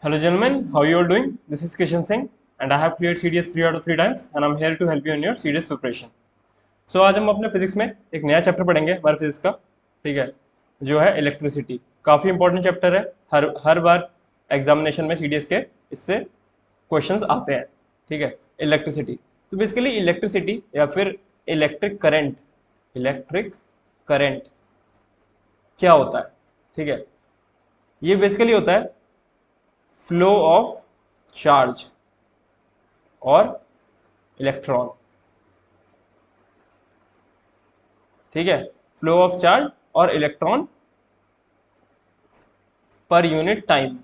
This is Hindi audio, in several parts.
Hello gentlemen, how you all doing? This is Kishan Singh and I have cleared CDS 3 out of 3 times and I'm here to help you in your CDS preparation. So आज हम अपने फिजिक्स में एक नया चैप्टर पढ़ेंगे हमारे फिजिक्स का, ठीक है, जो है इलेक्ट्रिसिटी। काफ़ी इंपॉर्टेंट चैप्टर है, हर बार एग्जामिनेशन में सीडीएस के इससे क्वेश्चंस आते हैं, ठीक है। इलेक्ट्रिसिटी, तो बेसिकली इलेक्ट्रिसिटी या फिर इलेक्ट्रिक करंट क्या होता है, ठीक है। ये बेसिकली होता है फ्लो ऑफ चार्ज और इलेक्ट्रॉन, ठीक है, फ्लो ऑफ चार्ज और इलेक्ट्रॉन पर यूनिट टाइम,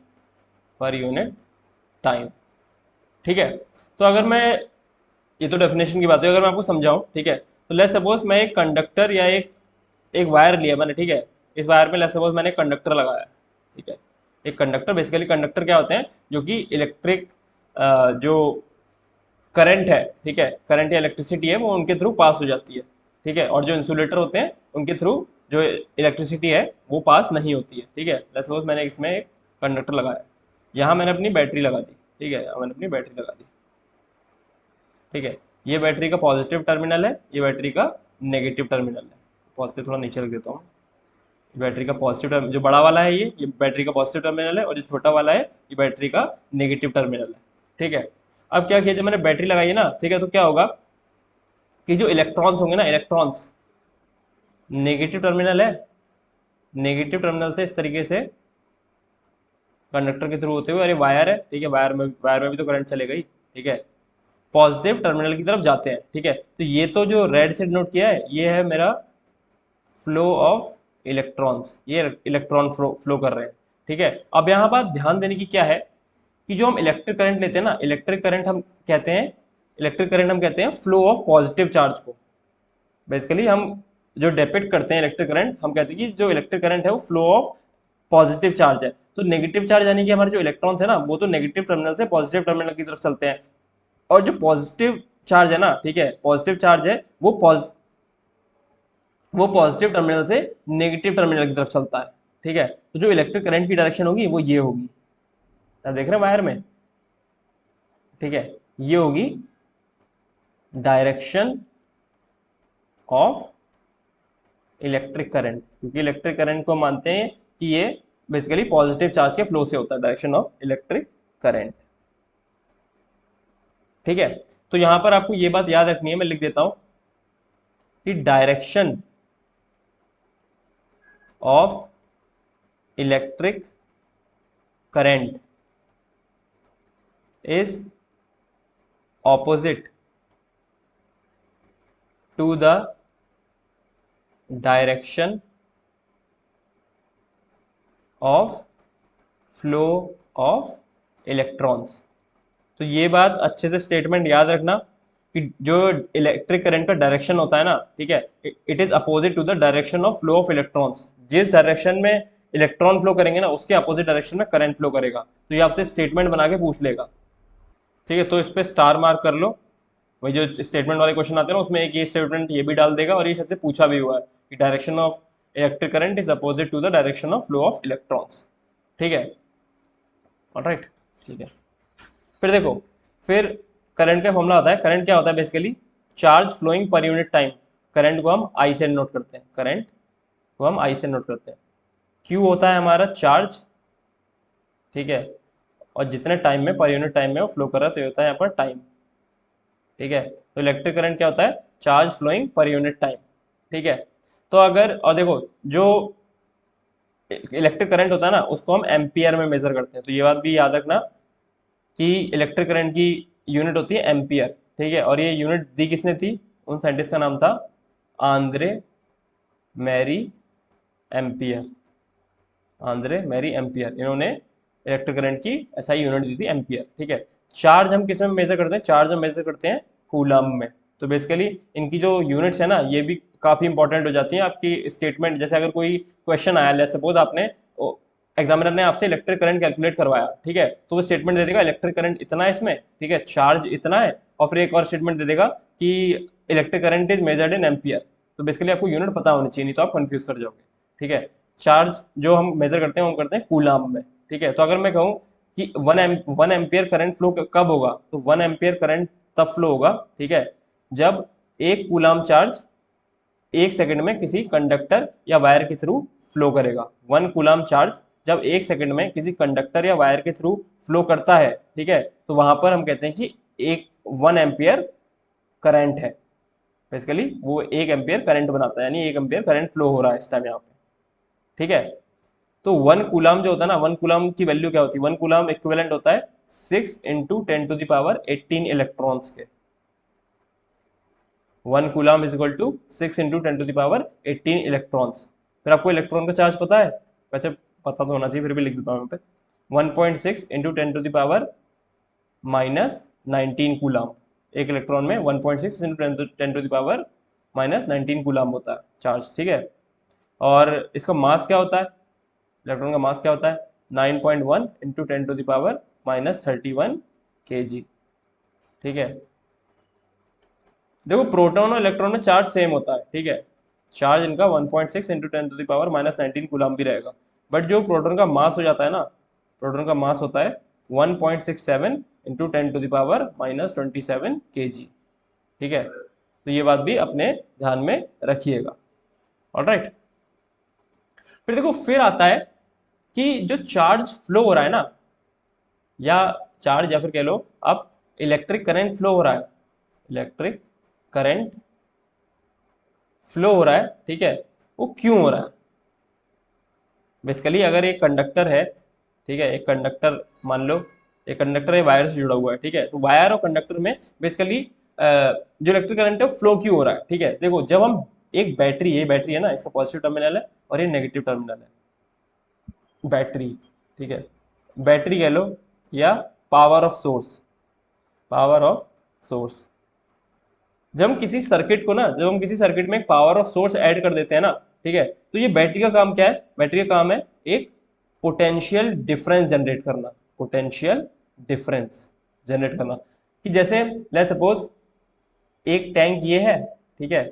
ठीक है। तो अगर मैं, ये तो डेफिनेशन की बात है, अगर मैं आपको समझाऊं, ठीक है, तो लेट्स सपोज मैं एक कंडक्टर या एक एक वायर लिया मैंने, ठीक है। इस वायर में लेट्स सपोज मैंने कंडक्टर लगाया, ठीक है। एक कंडक्टर, बेसिकली कंडक्टर क्या होते हैं, जो कि इलेक्ट्रिक जो करंट है, ठीक है, करंट या इलेक्ट्रिसिटी है वो उनके थ्रू पास हो जाती है, ठीक है। और जो इंसुलेटर होते हैं उनके थ्रू जो इलेक्ट्रिसिटी है वो पास नहीं होती है, ठीक है। लेट्स सपोज मैंने इसमें एक कंडक्टर लगाया, यहाँ मैंने अपनी बैटरी लगा दी, ठीक है, यहाँ मैंने अपनी बैटरी लगा दी, ठीक है। ये बैटरी का पॉजिटिव टर्मिनल है, ये बैटरी का नेगेटिव टर्मिनल है। पॉजिटिव थोड़ा नीचे रख देता हूँ। बैटरी का पॉजिटिव टर्मिनल जो बड़ा वाला है, ये बैटरी का पॉजिटिव टर्मिनल है, और जो छोटा वाला है ये बैटरी का नेगेटिव टर्मिनल है, ठीक है। अब क्या किया, जब मैंने बैटरी लगाई है ना, ठीक है, तो क्या होगा कि जो इलेक्ट्रॉन्स होंगे ना, इलेक्ट्रॉन्स नेगेटिव टर्मिनल है, नेगेटिव टर्मिनल से इस तरीके से कंडक्टर के थ्रू होते हुए, अरे वायर है, ठीक है, वायर में भी तो करंट चलेगा ही, ठीक है, पॉजिटिव टर्मिनल की तरफ जाते हैं, ठीक है। तो ये तो जो रेड से डिनोट किया है ये है मेरा फ्लो ऑफ इलेक्ट्रॉन्स, ये इलेक्ट्रॉन फ्लो कर रहे हैं, ठीक है। अब यहाँ बात ध्यान देने की क्या है कि जो हम इलेक्ट्रिक करंट लेते हैं ना, इलेक्ट्रिक करंट हम कहते हैं फ्लो ऑफ पॉजिटिव चार्ज को। बेसिकली हम जो डेपिक्ट करते हैं इलेक्ट्रिक करंट, हम कहते हैं कि जो इलेक्ट्रिक करंट है वो फ्लो ऑफ पॉजिटिव चार्ज है। तो नेगेटिव चार्ज यानी कि हमारे जो इलेक्ट्रॉन्स है ना, वो तो नेगेटिव टर्मिनल से पॉजिटिव टर्मिनल की तरफ चलते हैं, और जो पॉजिटिव चार्ज है ना, ठीक है, पॉजिटिव चार्ज है वो पॉजिटिव टर्मिनल से नेगेटिव टर्मिनल की तरफ चलता है, ठीक है। तो जो इलेक्ट्रिक करंट की डायरेक्शन होगी वो ये होगी, आप देख रहे हैं वायर में, ठीक है, ये होगी डायरेक्शन ऑफ इलेक्ट्रिक करंट, क्योंकि इलेक्ट्रिक करंट को मानते हैं कि ये बेसिकली पॉजिटिव चार्ज के फ्लो से होता है, डायरेक्शन ऑफ इलेक्ट्रिक करंट, ठीक है। तो यहां पर आपको ये बात याद रखनी है, मैं लिख देता हूं कि direction of electric current is opposite to the direction of flow of electrons. तो ये बात अच्छे से स्टेटमेंट याद रखना कि जो इलेक्ट्रिक करंट का डायरेक्शन होता है ना, ठीक है, it is opposite to the direction of flow of electrons. जिस डायरेक्शन में इलेक्ट्रॉन फ्लो करेंगे ना, उसके अपोजिट डायरेक्शन में करंट फ्लो करेगा। तो ये आपसे स्टेटमेंट बना के पूछ लेगा, ठीक है। तो इस पर स्टार मार्क कर लो, वही जो स्टेटमेंट वाले क्वेश्चन आते हैं ना, उसमें एक ये स्टेटमेंट ये भी डाल देगा, और ये शायद से पूछा भी हुआ है कि direction of electric current is opposite to the direction of flow of electrons, ठीक है, ऑलराइट, ठीक है। फिर देखो, फिर करंट का फॉर्मूला होता है, करंट क्या होता है, basically charge flowing per unit time. Current को हम आई से नोट करते हैं, करंट को हम आई से नोट करते हैं। क्यू होता है हमारा चार्ज, ठीक है, और जितने टाइम में पर यूनिट टाइम में वो फ्लो कर रहा है तो ये होता है यहाँ पर टाइम, ठीक है। तो इलेक्ट्रिक करंट क्या होता है, charge flowing per unit time, ठीक है। तो अगर, और देखो जो इलेक्ट्रिक करंट होता है ना, उसको हम एम्पियर में मेजर करते हैं। तो ये बात भी याद रखना कि इलेक्ट्रिक करंट की यूनिट होती है एम्पियर, ठीक है। और ये यूनिट दी किसने थी, उन साइंटिस्ट का नाम था Andre Marie ampere, Andre Marie ampere, इन्होंने इलेक्ट्रिक करंट की ऐसा यूनिट दी थी एम्पियर, ठीक है। चार्ज हम किस में मेजर करते हैं, चार्ज हम मेजर करते हैं कूलम में। तो बेसिकली इनकी जो यूनिट्स है ना, ये भी काफ़ी इंपॉर्टेंट हो जाती हैं आपकी स्टेटमेंट। जैसे अगर कोई क्वेश्चन आया, लेट्स सपोज आपने, एग्जामिनर ने आपसे इलेक्ट्रिक करंट कैलकुलेट करवाया, ठीक है, तो वो स्टेटमेंट दे देगा इलेक्ट्रिक करंट इतना है इसमें, ठीक है, चार्ज इतना है, और फिर एक और स्टेटमेंट दे देगा कि electric current is measured in ampere. तो बेसिकली आपको यूनिट पता होनी चाहिए, नहीं तो आप कंफ्यूज कर जाओगे, ठीक है। चार्ज जो हम मेजर करते हैं वो हम करते हैं कूलम में, ठीक है। तो अगर मैं कहूँ कि 1 एम्पियर करंट फ्लो कब होगा, तो 1 एम्पियर करंट तब फ्लो होगा, ठीक है, जब 1 कूलाम चार्ज 1 सेकंड में किसी कंडक्टर या वायर के थ्रू फ्लो करेगा। 1 कूलाम चार्ज जब 1 सेकंड में किसी कंडक्टर या वायर के थ्रू फ्लो करता है, ठीक है, तो वहां पर हम कहते हैं कि 1 एम्पियर करंट है। बेसिकली वो 1 एम्पियर करंट बनाता है, यानी 1 एम्पियर करंट फ्लो हो रहा है इस टाइम यहाँ पे, ठीक है। तो 1 कूलाम जो होता है ना, 1 कूलाम की वैल्यू क्या होती है, 1 कूलाम इक्विवेलेंट होता है 6 × 10⁻18 इलेक्ट्रॉन्स के। 1 coulomb is equal to 6 × 10⁻18 electrons. फिर आपको इलेक्ट्रॉन का चार्ज पता है, वैसे पता तो होना चाहिए, फिर भी लिख देता हूँ यहाँ पे 1.6 × 10⁻−19 कूलाम। एक इलेक्ट्रॉन में 1.6 × 10⁻−19 कूलाम होता है चार्ज, ठीक है। और इसका मास क्या होता है, इलेक्ट्रॉन का मास क्या होता है, 9.1 × 10⁻−31 kg, ठीक है। देखो प्रोटॉन और इलेक्ट्रॉन में चार्ज सेम होता है, ठीक है, चार्ज इनका 1.6 × 10⁻−19 कूलाम भी रहेगा, बट जो प्रोटॉन का मास हो जाता है ना, प्रोटॉन का मास होता है 1.67 × 10⁻−27 kg, ठीक है। तो ये बात भी अपने ध्यान में रखिएगा, ऑलराइट। फिर देखो फिर आता है कि जो चार्ज फ्लो हो रहा है ना, या चार्ज या फिर कह लो अब इलेक्ट्रिक करंट फ्लो हो रहा है, इलेक्ट्रिक करंट फ्लो हो रहा है, ठीक है, वो क्यों हो रहा है। बेसिकली अगर एक कंडक्टर है, ठीक है, एक कंडक्टर मान लो, एक कंडक्टर है वायर से जुड़ा हुआ है, ठीक है, तो वायर और कंडक्टर में बेसिकली जो इलेक्ट्रिक करंट है फ्लो क्यों हो रहा है, ठीक है। देखो जब हम एक बैटरी, ये बैटरी है ना, इसका पॉजिटिव टर्मिनल है और ये नेगेटिव टर्मिनल है, बैटरी, ठीक है, बैटरी कह लो या power of source, power of source. जब हम किसी सर्किट को ना, जब हम किसी सर्किट में एक पावर ऑफ सोर्स ऐड कर देते हैं ना, ठीक है, तो ये बैटरी का काम क्या है, बैटरी का काम है एक पोटेंशियल डिफरेंस जनरेट करना, पोटेंशियल डिफरेंस जनरेट करना। कि जैसे लेट्स सपोज एक टैंक ये है, ठीक है,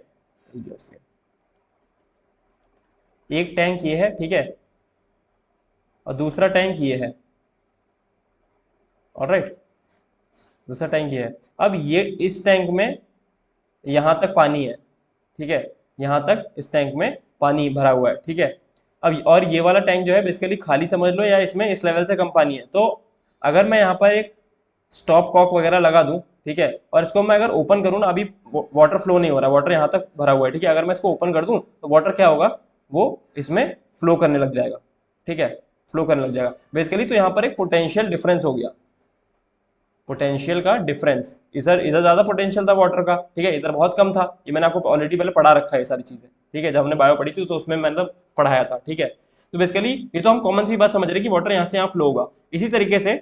एक टैंक ये है, ठीक है, और दूसरा टैंक ये है, ऑलराइट, दूसरा टैंक ये है। अब ये इस टैंक में यहां तक पानी है, ठीक है, यहां तक इस टैंक में पानी भरा हुआ है, ठीक है। अब और ये वाला टैंक जो है बेसिकली खाली समझ लो, या इसमें इस लेवल से कम पानी है। तो अगर मैं यहाँ पर एक स्टॉप कॉक वगैरह लगा दूं, ठीक है, और इसको मैं अगर ओपन करूं ना, अभी वाटर फ्लो नहीं हो रहा, वाटर यहाँ तक भरा हुआ है, ठीक है, अगर मैं इसको ओपन कर दूं तो वाटर क्या होगा, वो इसमें फ्लो करने लग जाएगा, ठीक है, फ्लो करने लग जाएगा बेसिकली। तो यहाँ पर एक पोटेंशियल डिफरेंस हो गया, पोटेंशियल का डिफरेंस, इधर इधर ज्यादा पोटेंशियल था वाटर का, ठीक है, इधर बहुत कम था। ये मैंने आपको ऑलरेडी पहले पढ़ा रखा है ये सारी चीजें, ठीक है, जब हमने बायो पढ़ी थी तो उसमें मैंने पढ़ाया था, ठीक है। तो बेसिकली ये तो हम कॉमन सी बात समझ रहे हैं कि वाटर यहाँ से यहाँ फ्लो होगा। इसी तरीके से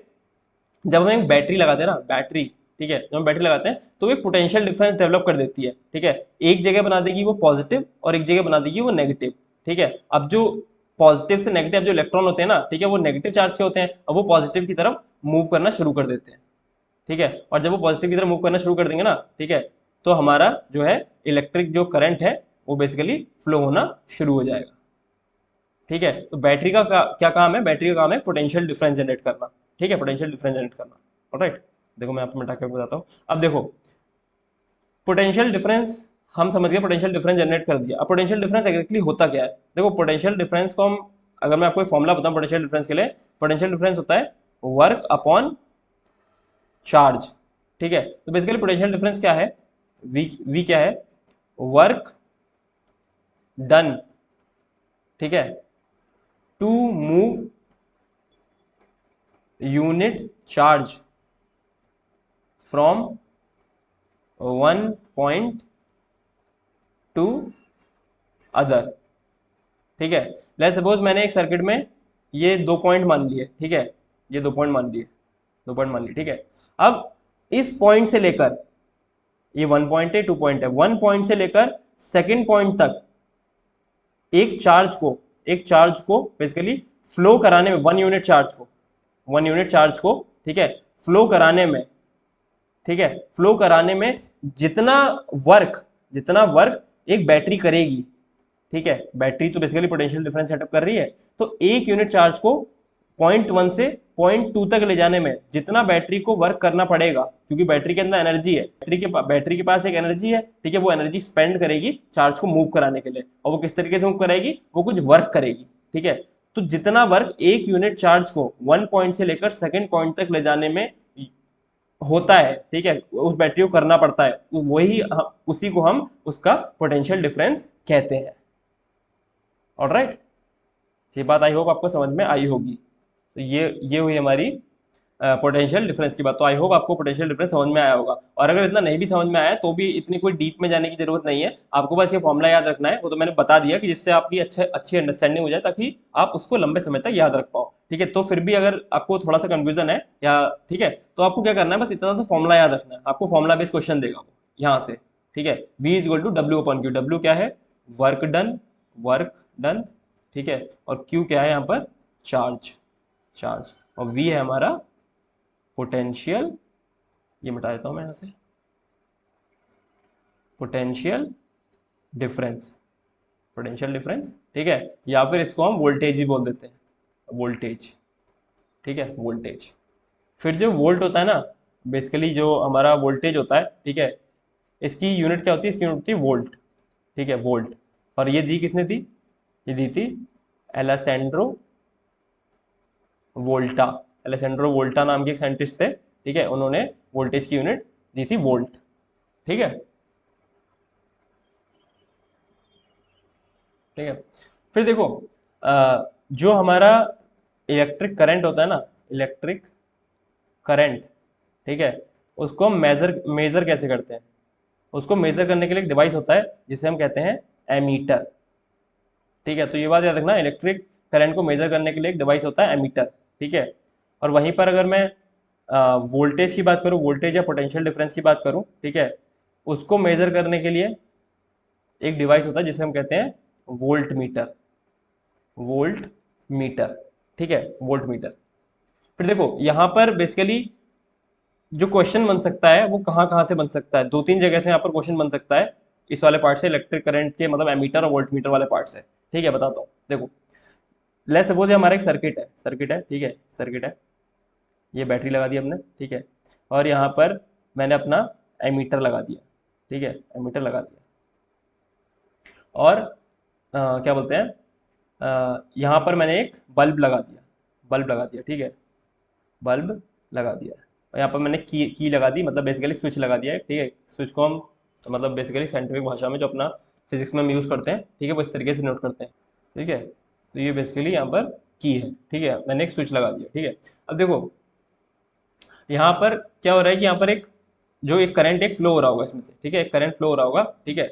जब हम एक बैटरी लगाते हैं ना, बैटरी, ठीक है, जब हम बैटरी लगाते हैं तो एक पोटेंशियल डिफरेंस डेवलप कर देती है, ठीक है, एक जगह बना देगी वो पॉजिटिव और एक जगह बना देगी वो नेगेटिव, ठीक है। अब जो पॉजिटिव से नेगेटिव जो इलेक्ट्रॉन होते हैं ना, ठीक है, वो नेगेटिव चार्ज के होते हैं, अब वो पॉजिटिव की तरफ मूव करना शुरू कर देते हैं, ठीक है। और जब वो पॉजिटिव की तरफ मूव करना शुरू कर देंगे ना, ठीक है, तो हमारा जो है इलेक्ट्रिक जो करंट है वो बेसिकली फ्लो होना शुरू हो जाएगा, ठीक है। तो बैटरी का क्या काम है, बैटरी का काम है पोटेंशियल डिफरेंस जनरेट करना, ठीक है, पोटेंशियल डिफरेंस जनरेट करना, ऑलराइट। देखो मैं आपको मिटा के बताता हूँ। अब देखो पोटेंशियल डिफरेंस हम समझ गए, पोटेंशियल डिफरेंस जनरेट कर दिया। अब पोटेंशियल डिफरेंस एग्जैक्टली होता क्या है, देखो पोटेंशियल डिफरेंस को हम, अगर मैं आपको एक फॉर्मूला बताऊं पोटेंशियल डिफरेंस के लिए, पोटेंशियल डिफरेंस होता है वर्क अपॉन चार्ज, ठीक है। तो बेसिकली पोटेंशियल डिफरेंस क्या है, वी क्या है, वर्क डन, ठीक है, to move unit charge from one point to other, ठीक है। लेट्स सपोज मैंने एक सर्किट में ये 2 पॉइंट मान लिए, ठीक है, ये 2 पॉइंट मान लिए, 2 पॉइंट मान लिए, ठीक है। अब इस पॉइंट से लेकर, ये 1 पॉइंट है, 2 पॉइंट है, 1 पॉइंट से लेकर सेकेंड पॉइंट तक एक चार्ज को बेसिकली फ्लो कराने में, 1 यूनिट चार्ज को, ठीक है, फ्लो कराने में, ठीक है, फ्लो कराने में जितना वर्क एक बैटरी करेगी, ठीक है, बैटरी तो बेसिकली पोटेंशियल डिफरेंस सेटअप कर रही है, तो 1 यूनिट चार्ज को 0.1 से 0.2 तक ले जाने में जितना बैटरी को वर्क करना पड़ेगा, क्योंकि बैटरी के अंदर एनर्जी है, बैटरी के पास एक एनर्जी है, ठीक है, वो एनर्जी स्पेंड करेगी चार्ज को मूव कराने के लिए, और वो किस तरीके से मूव करेगी, वो कुछ वर्क करेगी, ठीक है। तो जितना वर्क एक यूनिट चार्ज को 1 पॉइंट से लेकर सेकेंड पॉइंट तक ले जाने में होता है, ठीक है, उस बैटरी को करना पड़ता है, उसी को हम उसका पोटेंशियल डिफरेंस कहते हैं। ऑलराइट, ये बात आई होप आपको समझ में आई होगी। तो ये हुई हमारी पोटेंशियल डिफरेंस की बात। तो आई होप आपको पोटेंशियल डिफरेंस समझ में आया होगा, और अगर इतना नहीं भी समझ में आया तो भी इतनी कोई डीप में जाने की जरूरत नहीं है, आपको बस ये फॉर्मूला याद रखना है, वो तो मैंने बता दिया कि जिससे आपकी अच्छी अंडरस्टैंडिंग हो जाए, ताकि आप उसको लंबे समय तक याद रख पाओ, ठीक है। तो फिर भी अगर आपको थोड़ा सा कंफ्यूजन है या, ठीक है, तो आपको क्या करना है, बस इतना सा फॉर्मूला याद रखना है, आपको फॉर्मूला बेस्ड क्वेश्चन देगा वो यहाँ से, ठीक है। V is equal to W upon Q, W क्या है, वर्क डन, ठीक है, और Q क्या है यहाँ पर, चार्ज, और V है हमारा पोटेंशियल, ये मिटा देता हूं मैं यहां से, पोटेंशियल डिफरेंस, ठीक है, या फिर इसको हम वोल्टेज भी बोल देते हैं, वोल्टेज, ठीक है, वोल्टेज। फिर जो वोल्ट होता है ना, बेसिकली जो हमारा वोल्टेज होता है, ठीक है, इसकी यूनिट क्या होती है, इसकी यूनिट होती है वोल्ट, ठीक है, वोल्ट। और ये दी किसने थी, ये दी थी एलेसेंड्रो वोल्टा नाम के एक साइंटिस्ट थे, ठीक है, उन्होंने वोल्टेज की यूनिट दी थी वोल्ट, ठीक है, ठीक है। फिर देखो जो हमारा इलेक्ट्रिक करंट होता है ना, इलेक्ट्रिक करंट, ठीक है, उसको हम मेजर कैसे करते हैं, उसको मेजर करने के लिए एक डिवाइस होता है जिसे हम कहते हैं एमीटर, ठीक है। तो ये बात याद रखना, इलेक्ट्रिक करंट को मेजर करने के लिए एक डिवाइस होता है एमीटर, ठीक है। और वहीं पर अगर मैं वोल्टेज की बात करूं, वोल्टेज या पोटेंशियल डिफरेंस की बात करूं, ठीक है, उसको मेजर करने के लिए एक डिवाइस होता है जिसे हम कहते हैं वोल्ट मीटर, ठीक है, वोल्ट मीटर। फिर देखो यहाँ पर बेसिकली जो क्वेश्चन बन सकता है वो कहाँ कहाँ से बन सकता है, दो तीन जगह से यहाँ पर क्वेश्चन बन सकता है, इस वाले पार्ट से, इलेक्ट्रिक करंट के मतलब एमीटर और वोल्ट मीटर वाले पार्ट से, ठीक है, बताता हूँ। देखो लेट्स सपोज हमारा एक सर्किट है, ठीक है, सर्किट है, ये बैटरी लगा दी हमने, ठीक है, और यहाँ पर मैंने अपना एमीटर लगा दिया, ठीक है, एमीटर लगा दिया, और क्या बोलते हैं, यहाँ पर मैंने एक बल्ब लगा दिया, ठीक है, बल्ब लगा दिया, और यहाँ पर मैंने की लगा दी, मतलब बेसिकली स्विच लगा दिया है, ठीक है। स्विच को हम मतलब बेसिकली साइंटिफिक भाषा में जो अपना फिजिक्स में हम यूज़ करते हैं, ठीक है, वो इस तरीके से नोट करते हैं, ठीक है। तो ये बेसिकली यहाँ पर की है, ठीक है, मैंने एक स्विच लगा दिया, ठीक है। अब देखो यहाँ पर क्या हो रहा है कि यहाँ पर एक करंट एक फ्लो हो रहा होगा इसमें से, ठीक है, एक करंट फ्लो हो रहा होगा, ठीक है,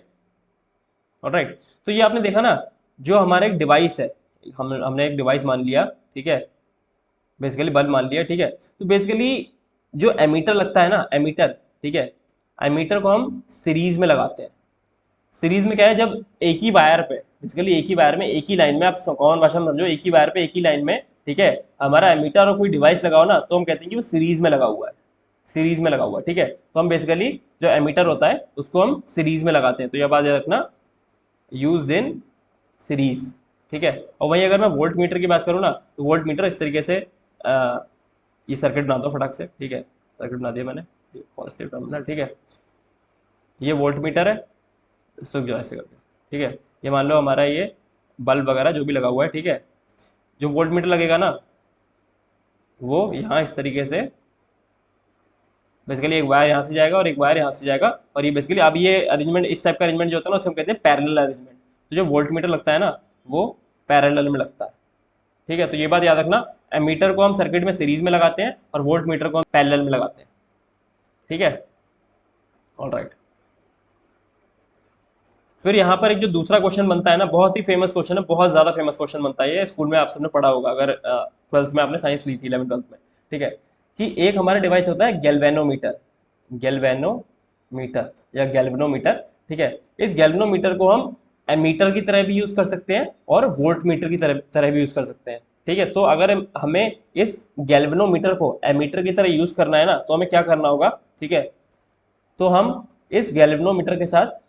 ऑलराइट। तो ये आपने देखा ना, जो हमारा एक डिवाइस है, हमने एक डिवाइस मान लिया, ठीक है, बेसिकली बल्ब मान लिया, ठीक है। तो बेसिकली जो एमीटर लगता है ना, एमीटर, ठीक है, एमीटर को हम सीरीज में लगाते हैं। सीरीज में क्या है, जब एक ही वायर पे, बेसिकली एक ही वायर में, एक ही लाइन में, आप कॉमन भाषा में समझो, एक ही वायर पे एक ही लाइन में, ठीक है, हमारा एमीटर और कोई डिवाइस लगाओ ना, तो हम कहते हैं कि वो सीरीज में लगा हुआ है, सीरीज में लगा हुआ है, ठीक है। तो हम बेसिकली जो एमीटर होता है उसको हम सीरीज में लगाते हैं, तो यह बात याद रखना, यूज्ड इन सीरीज, ठीक है। और वहीं अगर मैं वोल्ट मीटर की बात करूँ ना, तो वोल्ट मीटर इस तरीके से ये सर्किट बनाता हूँ फटाक से, ठीक है, सर्किट बना दिया मैंने, पॉजिटिव टर्मिनल, ठीक है, ये वोल्ट मीटर है, इसको जो ऐसे करके, ठीक है, ये मान लो हमारा ये बल्ब वगैरह जो भी लगा हुआ है, ठीक है। जो वोल्ट मीटर लगेगा ना, वो यहाँ इस तरीके से बेसिकली एक वायर यहाँ से जाएगा और एक वायर यहाँ से जाएगा, और ये बेसिकली अब ये अरेंजमेंट, इस टाइप का अरेंजमेंट जो होता है ना, उसको हम कहते हैं पैरेलल अरेंजमेंट। तो जो वोल्ट मीटर लगता है ना, वो पैरेलल में लगता है, ठीक है। तो ये बात याद रखना, एमीटर को हम सर्किट में सीरीज में लगाते हैं और वोल्ट मीटर को हम पैरेलल में लगाते हैं, ठीक है, ऑलराइट। फिर यहाँ पर एक जो दूसरा क्वेश्चन बनता है ना, बहुत ही फेमस क्वेश्चन है, बहुत ज्यादा फेमस क्वेश्चन बनता है, ये स्कूल में आप सबने पढ़ा होगा, अगर ट्वेल्थ में आपने साइंस ली थी, 11th 12th में, ठीक है, कि एक हमारा डिवाइस होता है गैल्वेनोमीटर या गैल्वेनोमीटर, ठीक है। इस गैल्वेनोमीटर को हम एमीटर की तरह भी यूज कर सकते हैं और वोल्ट मीटर की तरह भी यूज कर सकते हैं, ठीक है। तो अगर हमें इस गैल्वेनोमीटर को एमीटर की तरह यूज करना है ना, तो हमें क्या करना होगा, ठीक है। तो हम इस गैल्वेनोमीटर के साथ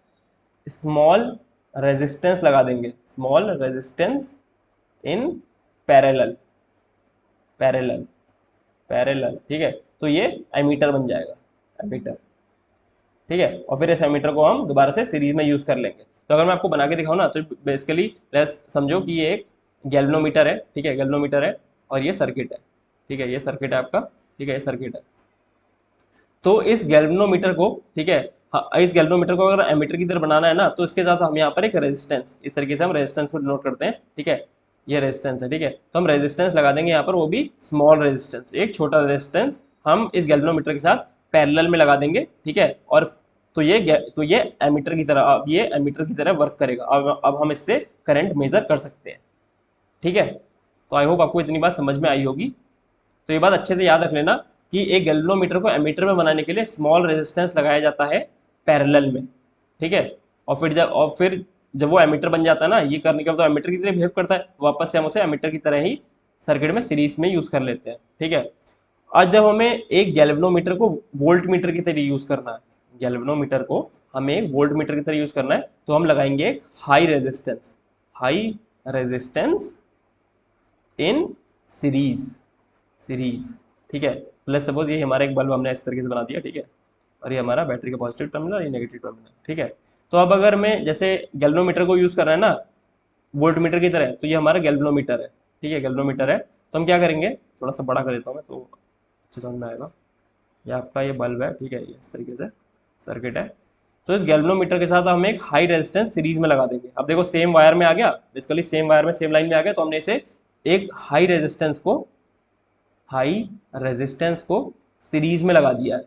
स्मॉल रेजिस्टेंस लगा देंगे, small resistance in parallel, parallel, ठीक है, तो ये एमीटर बन जाएगा, एमीटर, ठीक है। और फिर इस एमीटर को हम दोबारा से सीरीज में यूज कर लेंगे। तो अगर मैं आपको बना के दिखाऊं ना, तो बेसिकली समझो कि ये एक गैल्वेनोमीटर है, ठीक है, गैल्वेनोमीटर है, और ये सर्किट है, ठीक है, ये सर्किट है आपका, ठीक है, ये सर्किट है। तो इस गैल्वेनोमीटर को, ठीक है, हाँ, इस गैल्वेनोमीटर को अगर एमीटर की तरह बनाना है ना, तो इसके साथ हम यहाँ पर एक रेजिस्टेंस, इस तरीके से हम रेजिस्टेंस को डिनोट करते हैं, ठीक है, ये रेजिस्टेंस है, ठीक है। तो हम रेजिस्टेंस लगा देंगे यहाँ पर, वो भी स्मॉल रेजिस्टेंस, एक छोटा रेजिस्टेंस हम इस गैल्वेनोमीटर के साथ पैरेलल में लगा देंगे, ठीक है। और तो ये एमीटर की तरह, अब ये एमीटर की तरह वर्क करेगा। अब हम इससे करंट मेजर कर सकते हैं, ठीक है। तो आई होप आपको इतनी बात समझ में आई होगी। तो ये बात अच्छे से याद रख लेना कि एक गैल्वेनोमीटर को एमीटर में बनाने के लिए स्मॉल रेजिस्टेंस लगाया जाता है पैरेलल में, ठीक है। और फिर जब वो एमीटर बन जाता है ना, ये करने के बाद तो एमीटर की तरह बिहेव करता है, वापस से हम उसे एमीटर की तरह ही सर्किट में सीरीज में यूज कर लेते हैं, ठीक है। आज जब हमें एक गैल्वेनोमीटर को वोल्ट मीटर की तरह यूज करना है, गैल्वेनोमीटर को हमें एक वोल्ट मीटर की तरह यूज करना है, तो हम लगाएंगे एक high resistance in series, series, ठीक है। प्लस सपोज ये हमारा एक बल्ब हमने इस तरीके से बना दिया, ठीक है, और ये हमारा बैटरी का पॉजिटिव टर्मिनल, ये नेगेटिव टर्मिनल, ठीक है। तो अब अगर मैं जैसे गैल्वेनोमीटर को यूज कर रहा है ना वोल्ट मीटर की तरह, तो ये हमारा गैल्वेनोमीटर है, ठीक है, गैल्वेनोमीटर है। तो हम क्या करेंगे, थोड़ा सा बड़ा कर देता हूँ मैं, तो अच्छे समझ में आएगा। ये आपका ये बल्ब है, ठीक है, ये इस तरीके से सर्किट है। तो इस गैल्वेनोमीटर के साथ हम एक हाई रेजिस्टेंस सीरीज में लगा देंगे। अब देखो सेम वायर में आ गया, बेसिकली सेम वायर में सेम लाइन में आ गया, तो हमने इसे एक हाई रेजिस्टेंस को सीरीज में लगा दिया है,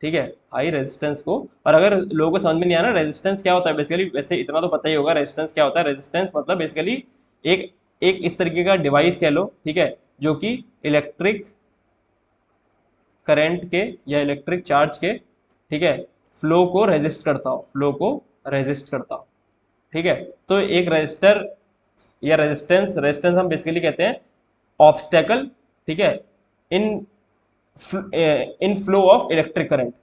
ठीक है, हाई रेजिस्टेंस को। और अगर लोगों को समझ में नहीं आना रेजिस्टेंस क्या होता है, बेसिकली वैसे इतना तो पता ही होगा रेजिस्टेंस क्या होता है। रेजिस्टेंस मतलब बेसिकली एक एक इस तरीके का डिवाइस कह लो, ठीक है, जो कि इलेक्ट्रिक करंट के या इलेक्ट्रिक चार्ज के, ठीक है, फ्लो को रेजिस्ट करता हो, फ्लो को रेजिस्ट करता हो, ठीक है। तो एक रेजिस्टर या रेजिस्टेंस हम बेसिकली कहते हैं ऑब्स्टेकल, ठीक है, इन इन फ्लो ऑफ इलेक्ट्रिक करंट,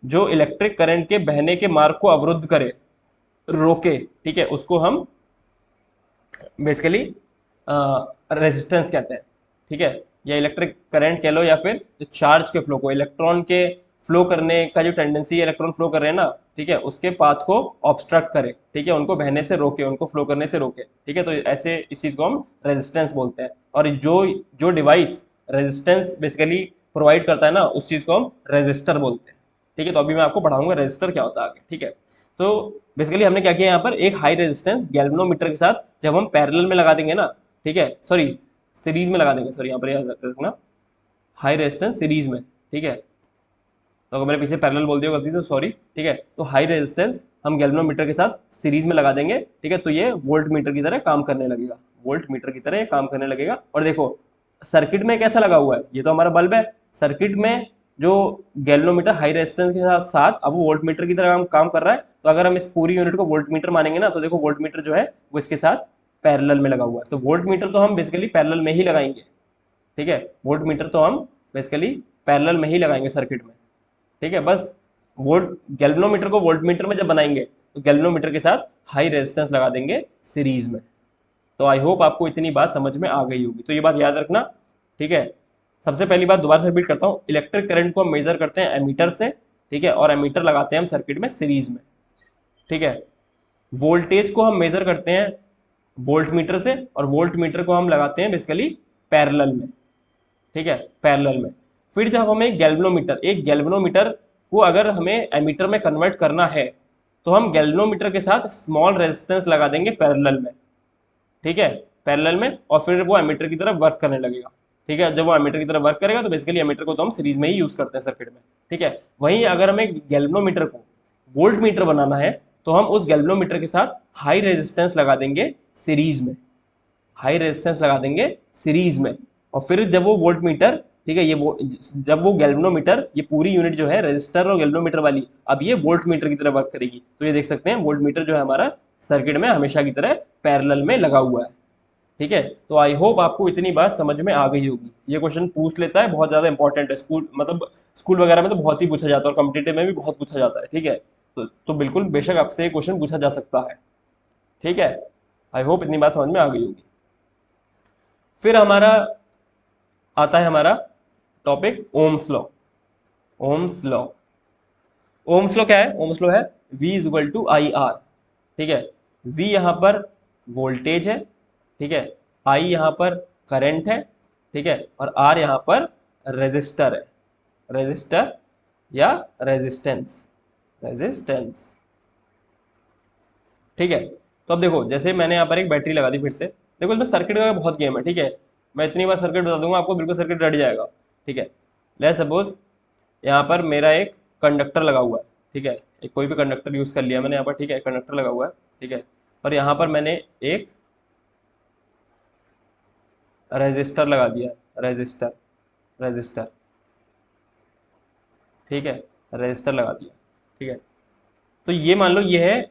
जो इलेक्ट्रिक करंट के बहने के मार्ग को अवरुद्ध करे, रोके, ठीक है, उसको हम बेसिकली रेजिस्टेंस कहते हैं, ठीक है। या इलेक्ट्रिक करंट कह लो, या फिर जो चार्ज के फ्लो को, इलेक्ट्रॉन के फ्लो करने का जो टेंडेंसी है, इलेक्ट्रॉन फ्लो कर रहे हैं ना, ठीक है, उसके पाथ को ऑब्स्ट्रक्ट करे, ठीक है, उनको बहने से रोके, उनको फ्लो करने से रोके, ठीक है। तो ऐसे इस चीज को हम रेजिस्टेंस बोलते हैं। और जो जो डिवाइस रेजिस्टेंस बेसिकली प्रोवाइड करता है ना, उस चीज को हम रेजिस्टर बोलते हैं, ठीक है। तो अभी मैं आपको पढ़ाऊंगा रेजिस्टर क्या होता है आगे, ठीक है। तो बेसिकली हमने क्या किया यहाँ पर, एक हाई रेजिस्टेंस गैल्वेनोमीटर के साथ जब हम पैरेलल में लगा देंगे ना, ठीक है, सॉरी सीरीज में लगा देंगे, सॉरी यहाँ पर याद रखना, हाई रेजिस्टेंस सीरीज में, ठीक है। तो अगर मैंने पीछे पैरेलल बोल दिया गलती से, सॉरी, ठीक है। तो हाई रेजिस्टेंस हम गैल्वेनोमीटर के साथ सीरीज में लगा देंगे, ठीक है। तो ये वोल्ट मीटर की तरह काम करने लगेगा, वोल्ट मीटर की तरह काम करने लगेगा। और देखो सर्किट में कैसा लगा हुआ है, ये तो हमारा बल्ब है, सर्किट में जो गैल्वेनोमीटर हाई रेजिस्टेंस के साथ साथ अब वो वोल्ट मीटर की तरह काम कर रहा है। तो अगर हम इस पूरी यूनिट को वोल्ट मीटर मानेंगे ना, तो देखो वोल्ट मीटर जो है वो इसके साथ पैरेलल में लगा हुआ है। तो वोल्ट मीटर तो हम बेसिकली पैरेलल में ही लगाएंगे, ठीक है, वोल्ट मीटर तो हम बेसिकली पैरेलल में ही लगाएंगे सर्किट में, ठीक है। बस वोल्ट गैल्वेनोमीटर को वोल्ट मीटर में जब बनाएंगे, तो गैल्वेनोमीटर के साथ हाई रेजिस्टेंस लगा देंगे सीरीज में। तो आई होप आपको इतनी बात समझ में आ गई होगी। तो ये बात याद रखना, ठीक है। सबसे पहली बात दोबारा से रिपीट करता हूँ, इलेक्ट्रिक करंट को हम मेजर करते हैं एमीटर से, ठीक है, और एमीटर लगाते हैं हम सर्किट में सीरीज में, ठीक है। वोल्टेज को हम मेजर करते हैं वोल्ट मीटर से, और वोल्ट मीटर को हम लगाते हैं बेसिकली पैरेलल में, ठीक है, पैरेलल में। फिर जब हमें एक गैल्वेनोमीटर को अगर हमें एमीटर में कन्वर्ट करना है, तो हम गैल्वेनोमीटर के साथ स्मॉल रेजिस्टेंस लगा देंगे पैरेलल में, ठीक है, पैरेलल में। और फिर वो एमीटर की तरफ वर्क करने लगेगा, ठीक है। जब वो एमीटर की तरफ वर्क करेगा, तो बेसिकली एमीटर को तो हम सीरीज में ही यूज करते हैं सर्किट में, ठीक है। वहीं अगर हमें गैल्वेनोमीटर को वोल्ट मीटर बनाना है, तो हम उस गैल्वेनोमीटर के साथ हाई रेजिस्टेंस लगा देंगे सीरीज में, हाई रेजिस्टेंस लगा देंगे सीरीज में। और फिर जब वो वोल्ट मीटर, ठीक है, जब वो गैल्वेनोमीटर, ये पूरी यूनिट जो है रेजिस्टर और गैल्वेनोमीटर वाली, अब ये वोल्ट मीटर की तरह वर्क करेगी। तो ये देख सकते हैं वोल्ट मीटर जो है हमारा सर्किट में हमेशा की तरह पैरेलल में लगा हुआ है, ठीक है। तो आई होप आपको इतनी बात समझ में आ गई होगी। ये क्वेश्चन पूछ लेता है, बहुत ज्यादा इंपॉर्टेंट है, स्कूल वगैरह में तो बहुत ही पूछा जाता है, और कॉम्पिटेटिव में भी बहुत पूछा जाता है, ठीक है। तो बिल्कुल बेशक आपसे ये क्वेश्चन पूछा जा सकता है, ठीक है। आई होप इतनी बात समझ में आ गई होगी। फिर हमारा आता है हमारा topic Ohm's law. Ohm's law, Ohm's law क्या है? ओम्स लॉ है V is equal to I R. ठीक है, V यहाँ पर वोल्टेज है, ठीक है, I यहाँ पर करंट है, ठीक है, और R यहाँ पर रेजिस्टर है, रेजिस्टर या रेजिस्टेंस, रेजिस्टेंस। ठीक है, तो अब देखो जैसे मैंने यहाँ पर एक बैटरी लगा दी, फिर से देखो इसमें सर्किट का बहुत गेम है। ठीक है, मैं इतनी बार सर्किट बता दूंगा आपको, बिल्कुल सर्किट रट जाएगा। ठीक है, लेट्स सपोज यहाँ पर मेरा एक कंडक्टर लगा हुआ है। ठीक है, एक कोई भी कंडक्टर यूज कर लिया मैंने यहाँ पर। ठीक है, कंडक्टर लगा हुआ है। ठीक है, और यहाँ पर मैंने एक रेजिस्टर लगा दिया, रेजिस्टर, रेजिस्टर। ठीक है, रेजिस्टर लगा दिया। ठीक है, तो ये मान लो ये है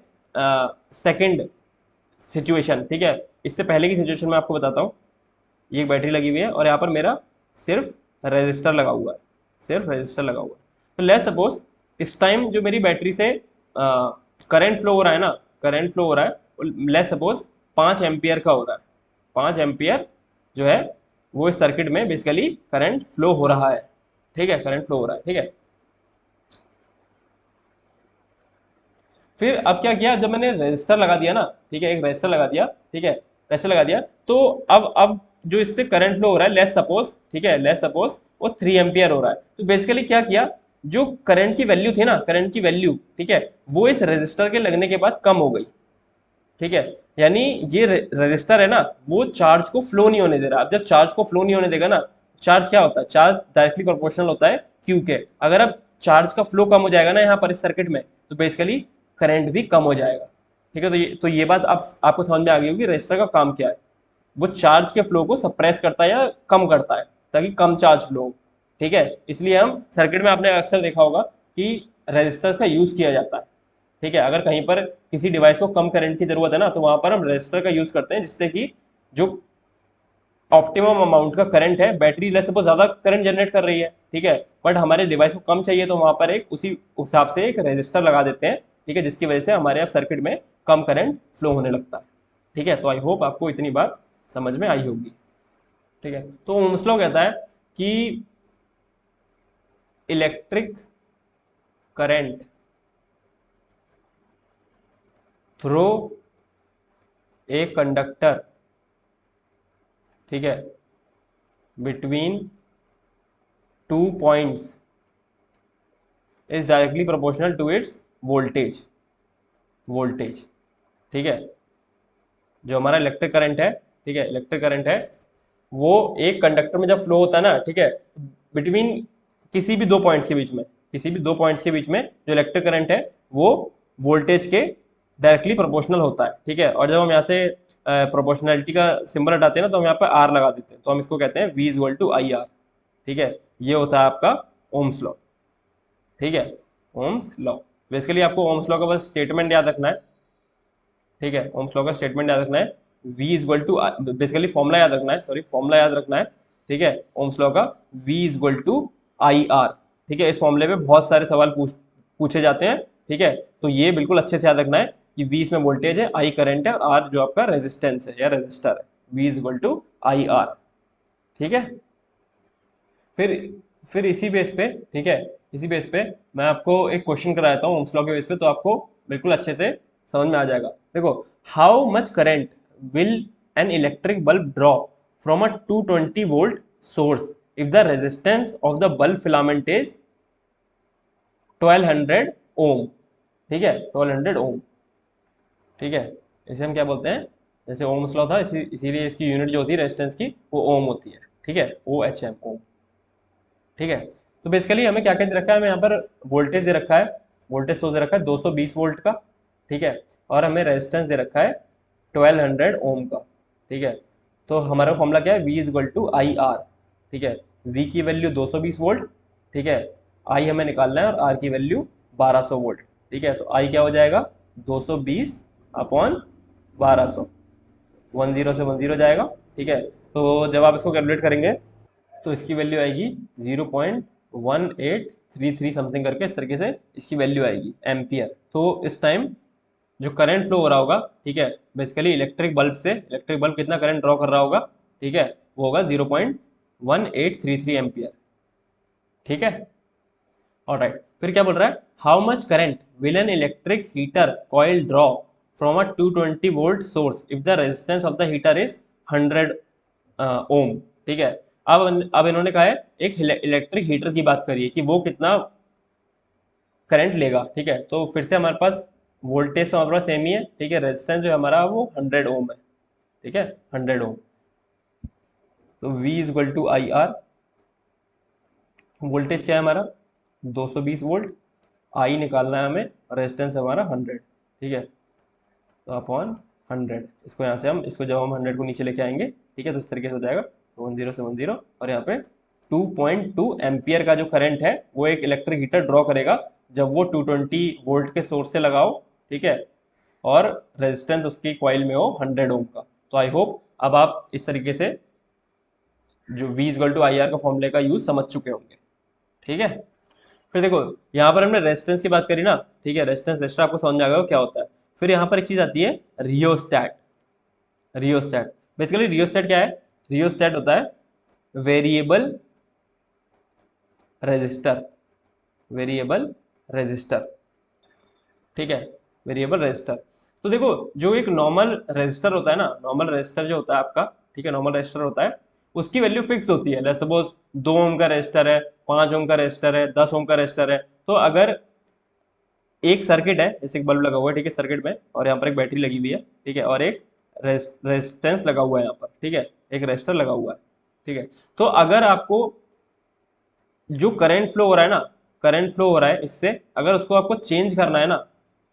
सेकंड सिचुएशन। ठीक है, इससे पहले की सिचुएशन में आपको बताता हूँ। ये एक बैटरी लगी हुई है और यहाँ पर मेरा सिर्फ रेजिस्टर लगा हुआ है, सिर्फ रेजिस्टर लगा हुआ है। तो लेट्स सपोज इस टाइम जो मेरी बैटरी से करंट फ्लो हो रहा है ना, करंट फ्लो हो रहा है, लेट्स सपोज 5 एम्पियर का हो रहा है। 5 एम्पियर जो है वो इस सर्किट में बेसिकली करंट फ्लो हो रहा है। ठीक है, करंट फ्लो हो रहा है। ठीक है, फिर अब क्या किया, जब मैंने रजिस्टर लगा दिया ना, ठीक है, एक रजिस्टर लगा दिया, ठीक है, रजिस्टर लगा दिया, तो अब जो इससे करंट फ्लो हो रहा है, लेट्स सपोज, ठीक है, लेट्स सपोज वो 3 एम्पियर हो रहा है। तो बेसिकली क्या किया, जो करंट की वैल्यू थी ना, करंट की वैल्यू, ठीक है, वो इस रजिस्टर के लगने के बाद कम हो गई। ठीक है, यानी ये रजिस्टर है ना, वो चार्ज को फ्लो नहीं होने दे रहा। अब जब चार्ज को फ्लो नहीं होने देगा ना, चार्ज क्या होता है, चार्ज डायरेक्टली प्रोपोर्शनल होता है क्यू के। अगर अब चार्ज का फ्लो कम हो जाएगा ना यहाँ पर इस सर्किट में, तो बेसिकली करंट भी कम हो जाएगा। ठीक है, तो ये बात आपको समझ में आ गई होगी रजिस्टर का काम क्या है। वो चार्ज के फ्लो को सप्रेस करता है या कम करता है, ताकि कम चार्ज फ्लो हो। ठीक है, इसलिए हम सर्किट में आपने अक्सर देखा होगा कि रजिस्टर्स का यूज किया जाता है। ठीक है, अगर कहीं पर किसी डिवाइस को कम करंट की जरूरत है ना, तो वहां पर हम रजिस्टर का यूज करते हैं, जिससे कि जो ऑप्टिमम अमाउंट का करंट है, बैटरी लेस सपोज ज्यादा करंट जनरेट कर रही है, ठीक है, बट हमारे डिवाइस को कम चाहिए, तो वहां पर एक उसी हिसाब से एक रजिस्टर लगा देते हैं। ठीक है, जिसकी वजह से हमारे अब सर्किट में कम करंट फ्लो होने लगता है। ठीक है, तो आई होप आपको इतनी बात समझ में आई होगी। ठीक है, तो ओम्स लॉ कहता है कि electric current through a conductor, ठीक है, between 2 points is directly proportional to its voltage, voltage. ठीक है, जो हमारा इलेक्ट्रिक करंट है, ठीक है, इलेक्ट्रिक करंट है, वो एक कंडक्टर में जब फ्लो होता है ना, ठीक है, बिटवीन किसी भी 2 पॉइंट्स के बीच में, किसी भी 2 पॉइंट्स के बीच में जो इलेक्ट्रिक करंट है वो वोल्टेज के डायरेक्टली प्रोपोर्शनल होता है। ठीक है, और जब हम यहाँ से प्रोपोर्शनलिटी का सिंबल हटाते हैं ना, तो हम यहाँ पर आर लगा देते हैं, तो हम इसको कहते हैं V equal to I R. ठीक है, ये होता है आपका ओम्स लॉ। ठीक है, ओम्स लॉ। बेसिकली आपको ओम्स लॉ का बस स्टेटमेंट याद रखना है। ठीक है, ओम्स लॉ का स्टेटमेंट याद रखना है, V equal to, basically formula याद रखना है, सॉरी फॉर्मूला याद रखना है। ठीक है, ओम्स लॉ का V equal to I R. ठीक है, इस फॉर्मूले में बहुत सारे सवाल पूछे जाते हैं। ठीक है, तो ये बिल्कुल अच्छे से याद रखना है कि V इसमें वोल्टेज है, I करंट है, और R जो आपका रेजिस्टेंस है या रेजिस्टर है। V equal to I R. ठीक है, फिर फिर इसी बेस पे, ठीक है, इसी बेस पे मैं आपको एक क्वेश्चन कराता हूँ ओम्स लॉ के बेस पे, तो आपको बिल्कुल अच्छे से समझ में आ जाएगा। देखो, how much current will an electric bulb draw from a 220 volt source if the resistance of the bulb filament is 1200 ओम। ठीक है, 1200 ओम। ठीक है, इसे हम क्या बोलते हैं, जैसे ओम्स लॉ था, इसीलिए इसकी यूनिट जो होती है रेजिस्टेंस की, वो ओम होती है। ठीक है, OHM, ओम। ठीक है, तो बेसिकली हमें क्या क्या दे रखा है, हमें यहाँ पर वोल्टेज दे रखा है, वोल्टेज सोर्स दे रखा है 220 वोल्ट का। ठीक है, और हमें रेजिस्टेंस दे रखा है 1200 ओम का। ठीक है, तो हमारा फॉर्मूला क्या है, V equal to I R. ठीक है, V की वैल्यू 220 वोल्ट, ठीक है, I हमें निकालना है, और R की वैल्यू 1200 वोल्ट। ठीक है, तो I क्या हो जाएगा, 220 अपॉन 1200, 10 से 10 जाएगा। ठीक है, तो जब आप इसको कैलकुलेट करेंगे तो इसकी वैल्यू आएगी 0.1833 समथिंग करके, इस तरीके से इसकी वैल्यू आएगी एम्पियर। तो इस टाइम जो करंट फ्लो हो रहा होगा, ठीक है, बेसिकली इलेक्ट्रिक बल्ब से, इलेक्ट्रिक बल्ब कितना करंट ड्रॉ कर रहा होगा, ठीक है, वो होगा 0.1833 एम्पियर। ठीक है, ऑलराइट। फिर क्या बोल रहा है, how much current will an electric heater coil draw from a 220 volt source if the resistance of the heater is 100 ओम। ठीक है, अब इन्होंने कहा है एक इलेक्ट्रिक हीटर की बात करिए कि वो कितना करंट लेगा। ठीक है, तो फिर से हमारे पास वोल्टेज तो हमारे पास सेम ही है। ठीक है, रेजिस्टेंस जो है हमारा वो 100 ओम है। ठीक है, 100 ओम। तो V is equal to I R, voltage क्या है हमारा 220 वोल्ट, आई निकालना है हमें, रेजिस्टेंस हमारा 100। ठीक है, तो अपॉन 100, इसको यहाँ से हम इसको जब हम 100 को नीचे लेके आएंगे, ठीक है, तो इस तरीके से हो जाएगा 10 से 10, और यहाँ पे 2.2 एम्पियर का जो करंट है वो एक इलेक्ट्रिक हीटर ड्रॉ करेगा जब वो 220 वोल्ट के सोर्स से लगाओ। ठीक है, और रेजिस्टेंस उसकी कॉइल में हो 100 ओम का। तो आई होप अब आप इस तरीके से जो V equal to I R का फॉर्मूले का यूज समझ चुके होंगे। ठीक है, फिर देखो यहाँ पर हमने रेजिस्टेंस की बात करी ना। ठीक है, रेजिस्टेंस रेजिस्टर आपको समझ आ गया क्या होता है। फिर यहाँ पर एक चीज आती है रियोस्टैट। रियोस्टैट बेसिकली, रियोस्टैट क्या है, रियोस्टैट होता है वेरिएबल रेजिस्टर। वेरिएबल रेजिस्टर, ठीक है, वेरिएबल रेजिस्टर। तो देखो जो एक नॉर्मल रेजिस्टर होता है ना, नॉर्मल रेजिस्टर जो होता है आपका, ठीक है, नॉर्मल रेजिस्टर होता है, उसकी वैल्यू फिक्स होती है। जैसे सपोज 2 ओम का रेजिस्टर है, 5 ओम का रेजिस्टर है, 10 ओम का रेजिस्टर है। तो अगर एक सर्किट है, जैसे एक बल्ब लगा हुआ है, ठीक है, सर्किट में, और यहाँ पर एक बैटरी लगी हुई है, ठीक है, और एक रेजिस्टेंस लगा हुआ है यहाँ पर, ठीक है, एक रेजिस्टर लगा हुआ है। ठीक है, तो अगर आपको जो करंट फ्लो हो रहा है ना, करंट फ्लो हो रहा है इससे, अगर उसको आपको चेंज करना है ना,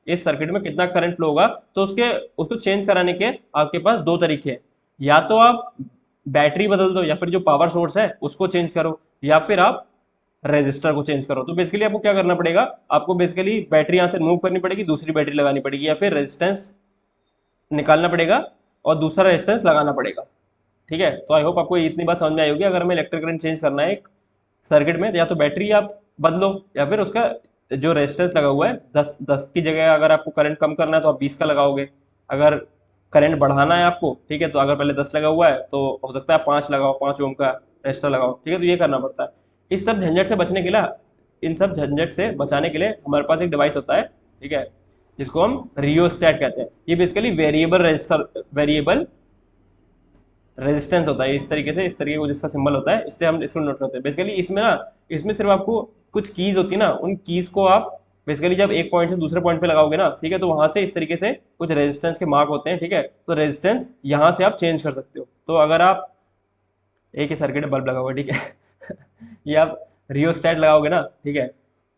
इस सर्किट में कितना करंट फ्लो होगा, तो उसको चेंज कराने के आपके पास दो तरीके हैं। या तो आप बैटरी बदल दो, या फिर जो पावर सोर्स है उसको चेंज करो, या फिर आप रेजिस्टर को चेंज करो। तो बेसिकली आपको क्या करना पड़ेगा, आपको बेसिकली बैटरी यहाँ से रिमूव करनी पड़ेगी, दूसरी बैटरी लगानी पड़ेगी, या फिर रेजिस्टेंस निकालना पड़ेगा और दूसरा रेजिस्टेंस लगाना पड़ेगा। ठीक है, तो आई होप आपको इतनी बात समझ में आई होगी। अगर हमें इलेक्ट्रिक करंट चेंज करना है एक सर्किट में, या तो बैटरी आप बदलो, या फिर उसका जो रेजिस्टेंस लगा हुआ है 10 की जगह अगर आपको करंट कम करना है तो आप 20 का लगाओगे। अगर करंट बढ़ाना है आपको, ठीक है, तो अगर पहले 10 लगा हुआ है तो हो सकता है 5 लगाओ, 5 ओम का रेजिस्टर लगाओ। ठीक है, तो ये करना पड़ता है। इस सब झंझट से बचने के लिए, इन सब झंझट से बचाने के लिए हमारे पास एक डिवाइस होता है, ठीक है, जिसको हम रियोस्टैट कहते हैं। ये basically variable resistor, variable resistance होता है। इस तरीके से, इस तरीके को जिसका सिंबल होता है, इससे हम इसको नोट करते हैं। बेसिकली इसमें ना, इसमें सिर्फ आपको कुछ कीज होती है ना, उन कीज को आप बेसिकली जब एक पॉइंट से दूसरे पॉइंट पे लगाओगे ना, ठीक है, तो वहां से इस तरीके से कुछ रेजिस्टेंस के मार्क होते हैं। ठीक है, तो रेजिस्टेंस यहाँ से आप चेंज कर सकते हो। तो अगर आप एक ही सर्किट बल्ब लगा हुआ है, ठीक है ये आप रियोस्टैट लगाओगे ना, ठीक है,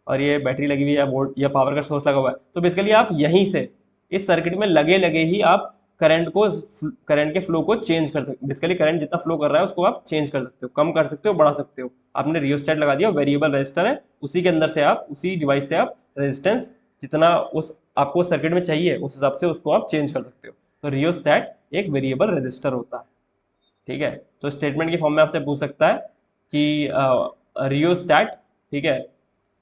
और ये बैटरी लगी हुई है, या वोल्ट या पावर का सोर्स लगा हुआ है, तो बेसिकली आप यहीं से इस सर्किट में लगे लगे ही आप करंट के फ्लो को चेंज कर सकते हो। बेसिकली करंट जितना फ्लो कर रहा है उसको आप चेंज कर सकते हो, कम कर सकते हो, बढ़ा सकते हो। आपने रियोस्टैट लगा दिया, वेरिएबल रेजिस्टर है, उसी के अंदर से आप, उसी डिवाइस से आप रेजिस्टेंस जितना उस आपको सर्किट में चाहिए उस हिसाब से उसको आप चेंज कर सकते हो। तो रियोस्टैट एक वेरिएबल रेजिस्टर होता है। ठीक है, तो स्टेटमेंट की फॉर्म में आपसे पूछ सकता है कि रियोस्टैट, ठीक है,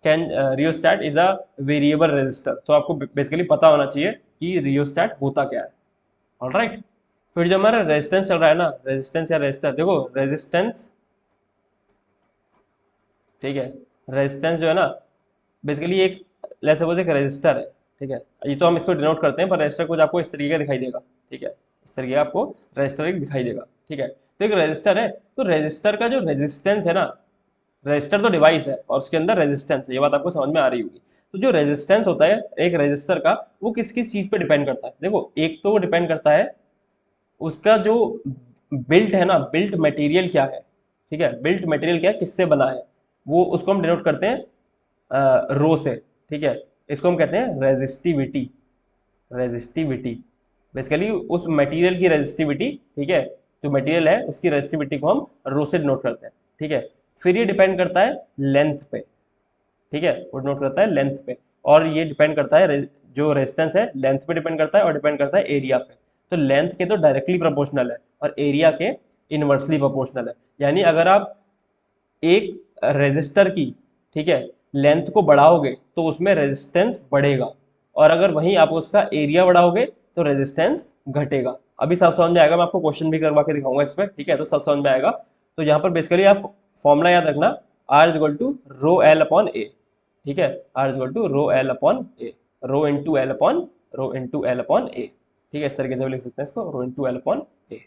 can rheostat is a variable resistor. तो आपको बेसिकली पता होना चाहिए कि रियोस्टैट होता क्या है। ऑलराइट, फिर जो हमारा रेजिस्टेंस चल रहा है ना, रेजिस्टेंस या रेजिस्टर, देखो रेजिस्टेंस, ठीक है, रेजिस्टेंस जो है ना, बेसिकली एक, लेट्स सपोज एक रेजिस्टर है, ठीक है, ये तो हम इसको डिनोट करते हैं, पर रेजिस्टर कुछ आपको इस तरीके का दिखाई देगा। ठीक है, इस तरीके का आपको रेजिस्टर एक दिखाई देगा। ठीक है, तो एक रेजिस्टर है, तो रेजिस्टर का जो रेजिस्टेंस है ना, रेजिस्टर तो डिवाइस है और उसके अंदर रेजिस्टेंस है, ये बात आपको समझ में आ रही होगी। तो जो रेजिस्टेंस होता है एक रेजिस्टर का, वो किस किस चीज पे डिपेंड करता है। देखो एक तो वो डिपेंड करता है उसका जो बिल्ट है ना, बिल्ट मटेरियल क्या है। ठीक है, बिल्ट मटेरियल क्या है, किससे बना है, वो उसको हम डिनोट करते हैं रो से। ठीक है, इसको हम कहते हैं रेजिस्टिविटी। रेजिस्टिविटी बेसिकली उस मटेरियल की रेजिस्टिविटी, ठीक है, जो मटेरियल है उसकी रेजिस्टिविटी को हम रो से डिनोट करते हैं। ठीक है, फिर ये डिपेंड करता है लेंथ पे। ठीक है, वो डिनोट करता है लेंथ पे, और ये डिपेंड करता है जो रेजिस्टेंस है लेंथ पे डिपेंड करता है, और डिपेंड करता है एरिया पे। तो लेंथ के तो डायरेक्टली प्रोपोर्शनल है, और एरिया के इनवर्सली प्रोपोर्शनल है। यानी अगर आप एक रेजिस्टर की, ठीक है, लेंथ को बढ़ाओगे तो उसमें रेजिस्टेंस बढ़ेगा, और अगर वहीं आप उसका एरिया बढ़ाओगे तो रेजिस्टेंस घटेगा। अभी सब समझ में आएगा, मैं आपको क्वेश्चन भी करवा के दिखाऊंगा इस पर। ठीक है, तो सब समझ में आएगा। तो यहाँ पर बेसिकली आप फॉर्मूला याद रखना, R is equal to rho L upon A, ठीक है, R is equal to rho L upon A, rho into L upon A, ठीक है, इस तरीके से भी लिख सकते हैं इसको, रो इंटू एल अपॉन ए।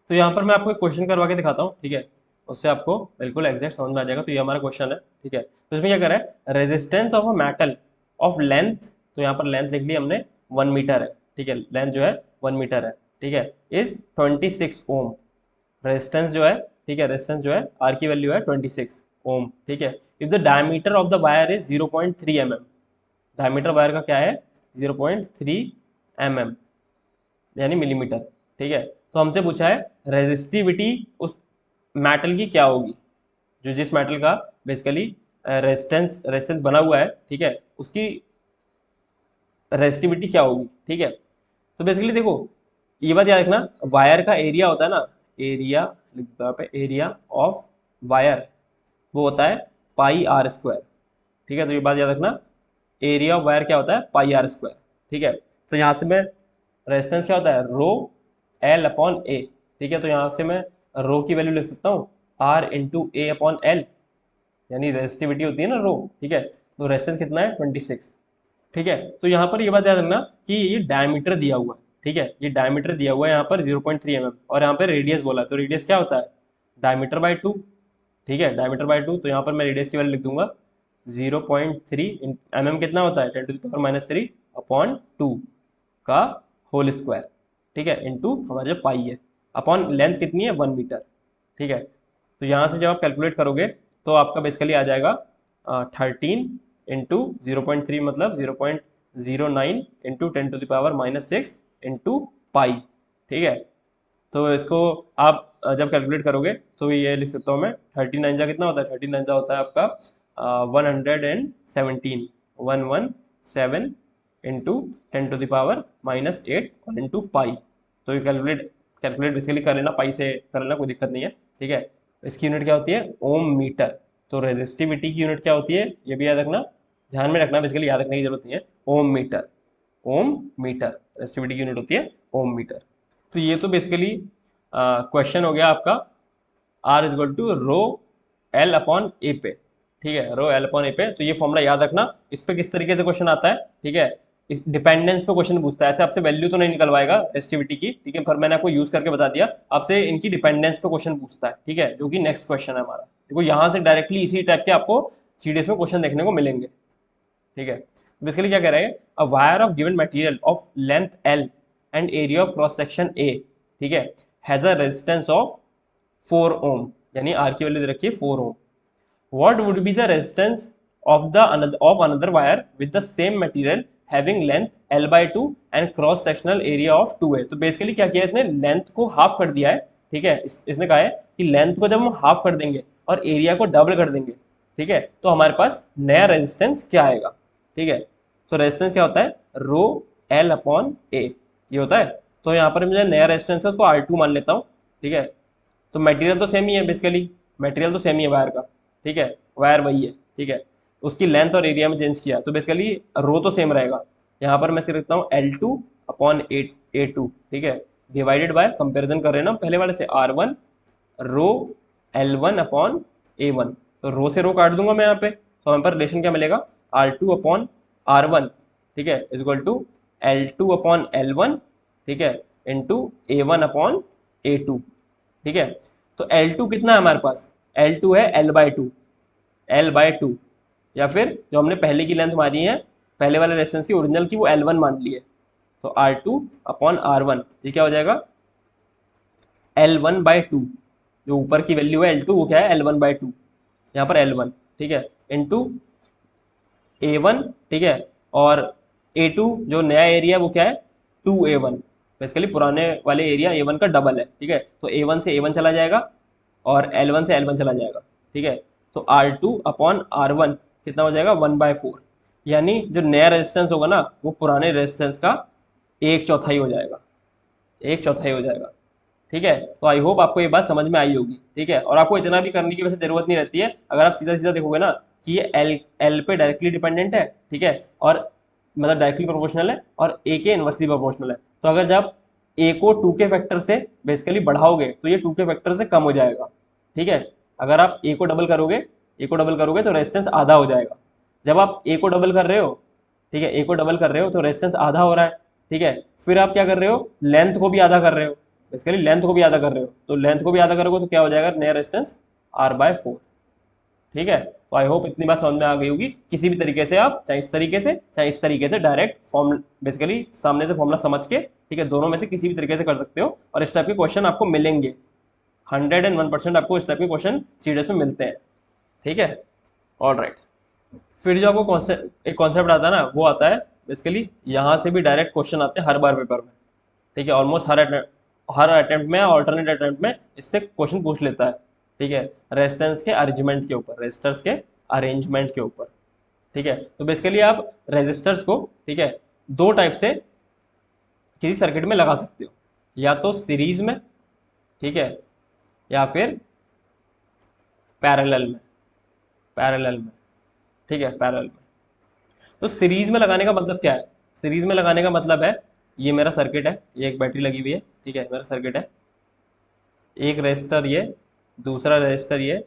तो यहाँ पर मैं आपको एक क्वेश्चन करवा के दिखाता हूँ, ठीक है, उससे आपको बिल्कुल एग्जैक्ट समझ में आ जाएगा। तो ये हमारा क्वेश्चन है, ठीक है, तो इसमें क्या करा है, resistance of a metal of length, तो यहाँ पर लेंथ लिख ली हमने 1 मीटर है, ठीक है, लेंथ जो है 1 मीटर है, ठीक है, इज 26 ओम, रेजिस्टेंस जो है, ठीक है, रेजिस्टेंस जो है आर की वैल्यू है 26 ओम, ठीक है, if the diameter of the wire is 0.3 mm, diameter wire का क्या है 0.3 mm यानी मिलीमीटर, ठीक है, तो हमसे पूछा है रेजिस्टिविटी उस मेटल की क्या होगी, जो जिस मेटल का बेसिकली रेजिस्टेंस बना हुआ है, ठीक है, उसकी रेजिस्टिविटी क्या होगी, ठीक है। तो बेसिकली देखो ये बात याद रखना, वायर का एरिया होता है ना, एरिया लिख दो यहाँ पे, एरिया ऑफ वायर वो होता है पाई आर स्क्वायर, ठीक है, तो ये बात याद रखना, एरिया ऑफ वायर क्या होता है पाई आर स्क्वायर, ठीक है। तो यहाँ से मैं रेजिस्टेंस क्या होता है रो एल अपॉन ए, ठीक है, तो यहाँ से मैं रो की वैल्यू लिख सकता हूँ R into A upon L, यानी रेजिस्टिविटी होती है ना रो, ठीक है, तो रेजिस्टेंस कितना है 26, ठीक है। तो यहाँ पर ये बात याद रखना कि ये डायमीटर दिया हुआ है, ठीक है, ये डायमीटर दिया हुआ है यहाँ पर 0.3 mm, और यहाँ पर रेडियस बोला है, तो रेडियस क्या होता है डायमीटर बाई 2, ठीक है, डायमीटर बाई 2, तो यहाँ पर मैं रेडियस की वैल्यू लिख दूंगा 0.3 mm कितना होता है 10⁻³ अपॉन 2 का होल स्क्वायर, ठीक है, इंटू हमारा जो पाई है, अपॉन लेंथ कितनी है 1 मीटर, ठीक है। तो यहाँ से जब आप कैलकुलेट करोगे तो आपका बेसिकली आ जाएगा 13 इंटू 0.3 मतलब 0.09 इंटू 10⁻⁻6 इंटू पाई, ठीक है। तो इसको आप जब कैलकुलेट करोगे तो ये लिख सकता हूँ मैं 39 जा कितना होता है, 39 जा होता है आपका 117 117 इंटू 10⁻⁻8 और इंटू पाई। तो ये कैलकुलेट बेसिकली कर लेना, पाई से कर लेना, कोई दिक्कत नहीं है, ठीक है। इसकी यूनिट क्या होती है ओम मीटर, तो रेजिस्टिविटी की यूनिट क्या होती है ये भी याद रखना, ध्यान में रखना, बेसिकली याद रखने की जरूरत नहीं है, ओम मीटर, ओम मीटर रेजिस्टिविटी की यूनिट होती है ओम मीटर। तो ये तो बेसिकली क्वेश्चन हो गया आपका R is equal to rho L upon A पे, ठीक है, रो एल अपॉन ए पे। तो ये फॉर्मूला याद रखना, इस पे किस तरीके से क्वेश्चन आता है, ठीक है, इस डिपेंडेंस पे क्वेश्चन पूछता है, ऐसे आपसे वैल्यू तो नहीं निकलवाएगा रेजिस्टिविटी की, ठीक है, पर मैंने आपको यूज करके बता दिया, आपसे इनकी डिपेंडेंस पे क्वेश्चन पूछता है, ठीक है, जो कि नेक्स्ट क्वेश्चन है हमारा। देखो यहाँ से डायरेक्टली इसी टाइप के आपको सीडीएस में क्वेश्चन देखने को मिलेंगे, ठीक है। बेसिकली क्या कह रहा है, a wire of given material of length L and area of cross section A, ठीक है, has a resistance of 4 ohm, यानी आर की वैल्यू दे रखी है 4 ohm. What would be the resistance of another wire with the same material having length l/2 and cross sectional area of 2a। तो बेसिकली क्या किया इसने, लेंथ को हाफ कर दिया है, ठीक है, इसने कहा है कि लेंथ को जब हम हाफ कर देंगे और एरिया को डबल कर देंगे, ठीक है, तो हमारे पास नया रेजिस्टेंस क्या आएगा, ठीक है। तो रेजिस्टेंस क्या होता है रो एल अपॉन ए, ये होता है। तो यहाँ पर मुझे नया रेजिस्टेंस है उसको R2 मान लेता हूँ, ठीक है। तो मटेरियल तो सेम ही है, बेसिकली मटेरियल तो सेम ही है वायर का, ठीक है, वायर वही है, ठीक है, उसकी लेंथ और एरिया में चेंज किया, तो बेसिकली रो तो सेम रहेगा। यहाँ पर मैं सिर्फ लिखता हूँ L2 अपॉन A2, ठीक है, डिवाइडेड बाय कंपेरिजन कर रहे हैं ना पहले वाले से R1 रो L1 अपॉन A1, तो रो से रो काट दूंगा मैं यहाँ पे, तो हमें पर रिलेशन क्या मिलेगा R2 अपॉन R1, ठीक है, is equal to L2 upon L1, ठीक है, इंटू A1 अपॉन A2, ठीक है। तो L2 कितना है हमारे पास, L2 है L/2, या फिर जो हमने पहले की लेंथ मारी है पहले वाले रेजिस्टेंस की ओरिजिनल की वो L1 मान ली है, तो R2 अपॉन R1 ये क्या हो जाएगा L1/2, जो ऊपर की वैल्यू है L2 वो क्या है L1/2, यहाँ पर L1, ठीक है, इंटू A1, ठीक है, और A2 जो नया एरिया वो क्या है 2A1, बेसिकली पुराने वाले एरिया A1 का डबल है, ठीक है, तो A1 से A1 चला जाएगा और L1 से L1 चला जाएगा, ठीक है, तो R2 अपॉन R1 कितना हो जाएगा 1/4, यानी जो नया रेजिस्टेंस होगा ना वो पुराने रेजिस्टेंस का 1/4 हो जाएगा, 1/4 हो जाएगा, ठीक है। तो आई होप आपको ये बात समझ में आई होगी, ठीक है, और आपको इतना भी करने की वैसे जरूरत नहीं रहती है, अगर आप सीधा सीधा देखोगे ना कि ये एल पे डायरेक्टली डिपेंडेंट है, ठीक है, और मतलब डायरेक्टली प्रोपोर्शनल है और ए के इनवर्सली प्रोपोर्शनल है, तो अगर जब ए को 2 के फैक्टर से बेसिकली बढ़ाओगे तो ये 2 के फैक्टर से कम हो जाएगा, ठीक है। अगर आप ए को डबल करोगे ए को डबल करोगे तो रेजिस्टेंस आधा हो जाएगा। जब आप ए को डबल कर रहे हो, ठीक है, ए को डबल कर रहे हो तो रेजिस्टेंस आधा हो रहा है, ठीक है। फिर आप क्या कर रहे हो, लेंथ को भी आधा कर रहे हो, बेसिकली लेंथ को भी आधा कर रहे हो, तो लेंथ को भी आधा करोगे तो क्या हो जाएगा, नया रेजिस्टेंस R/4, ठीक है। तो आई होप इतनी बात समझ में आ गई होगी। किसी भी तरीके से आप, चाहे इस तरीके से चाहे इस तरीके से, डायरेक्ट फॉर्म बेसिकली सामने से फॉर्मूला समझ के, ठीक है, दोनों में से किसी भी तरीके से कर सकते हो और इस टाइप के क्वेश्चन आपको मिलेंगे। 101% आपको इस टाइप के क्वेश्चन सीडीएस में मिलते हैं, ठीक है। ऑल राइट, फिर जो आपको एक कॉन्सेप्ट आता है ना, वो आता है बेसिकली यहाँ से भी डायरेक्ट क्वेश्चन आते हैं हर बार पेपर में, ठीक है। ऑलमोस्ट हर अटेम्प्ट में, ऑल्टरनेट अटेम्प्ट में इससे क्वेश्चन पूछ लेता है, ठीक है, रेजिस्टेंस के अरेंजमेंट के ऊपर, रेजिस्टर्स के अरेंजमेंट के ऊपर, ठीक है। तो बेसिकली आप रेजिस्टर्स को, ठीक है, दो टाइप से किसी सर्किट में लगा सकते हो, या तो सीरीज में, ठीक है, या फिर पैरेलल में, पैरेलल में, ठीक है, पैरेलल में। तो सीरीज में लगाने का मतलब क्या है, सीरीज में लगाने का मतलब है, ये मेरा सर्किट है, ये एक बैटरी लगी हुई है, ठीक है, मेरा सर्किट है, एक रेजिस्टर ये, दूसरा रेजिस्टर ये,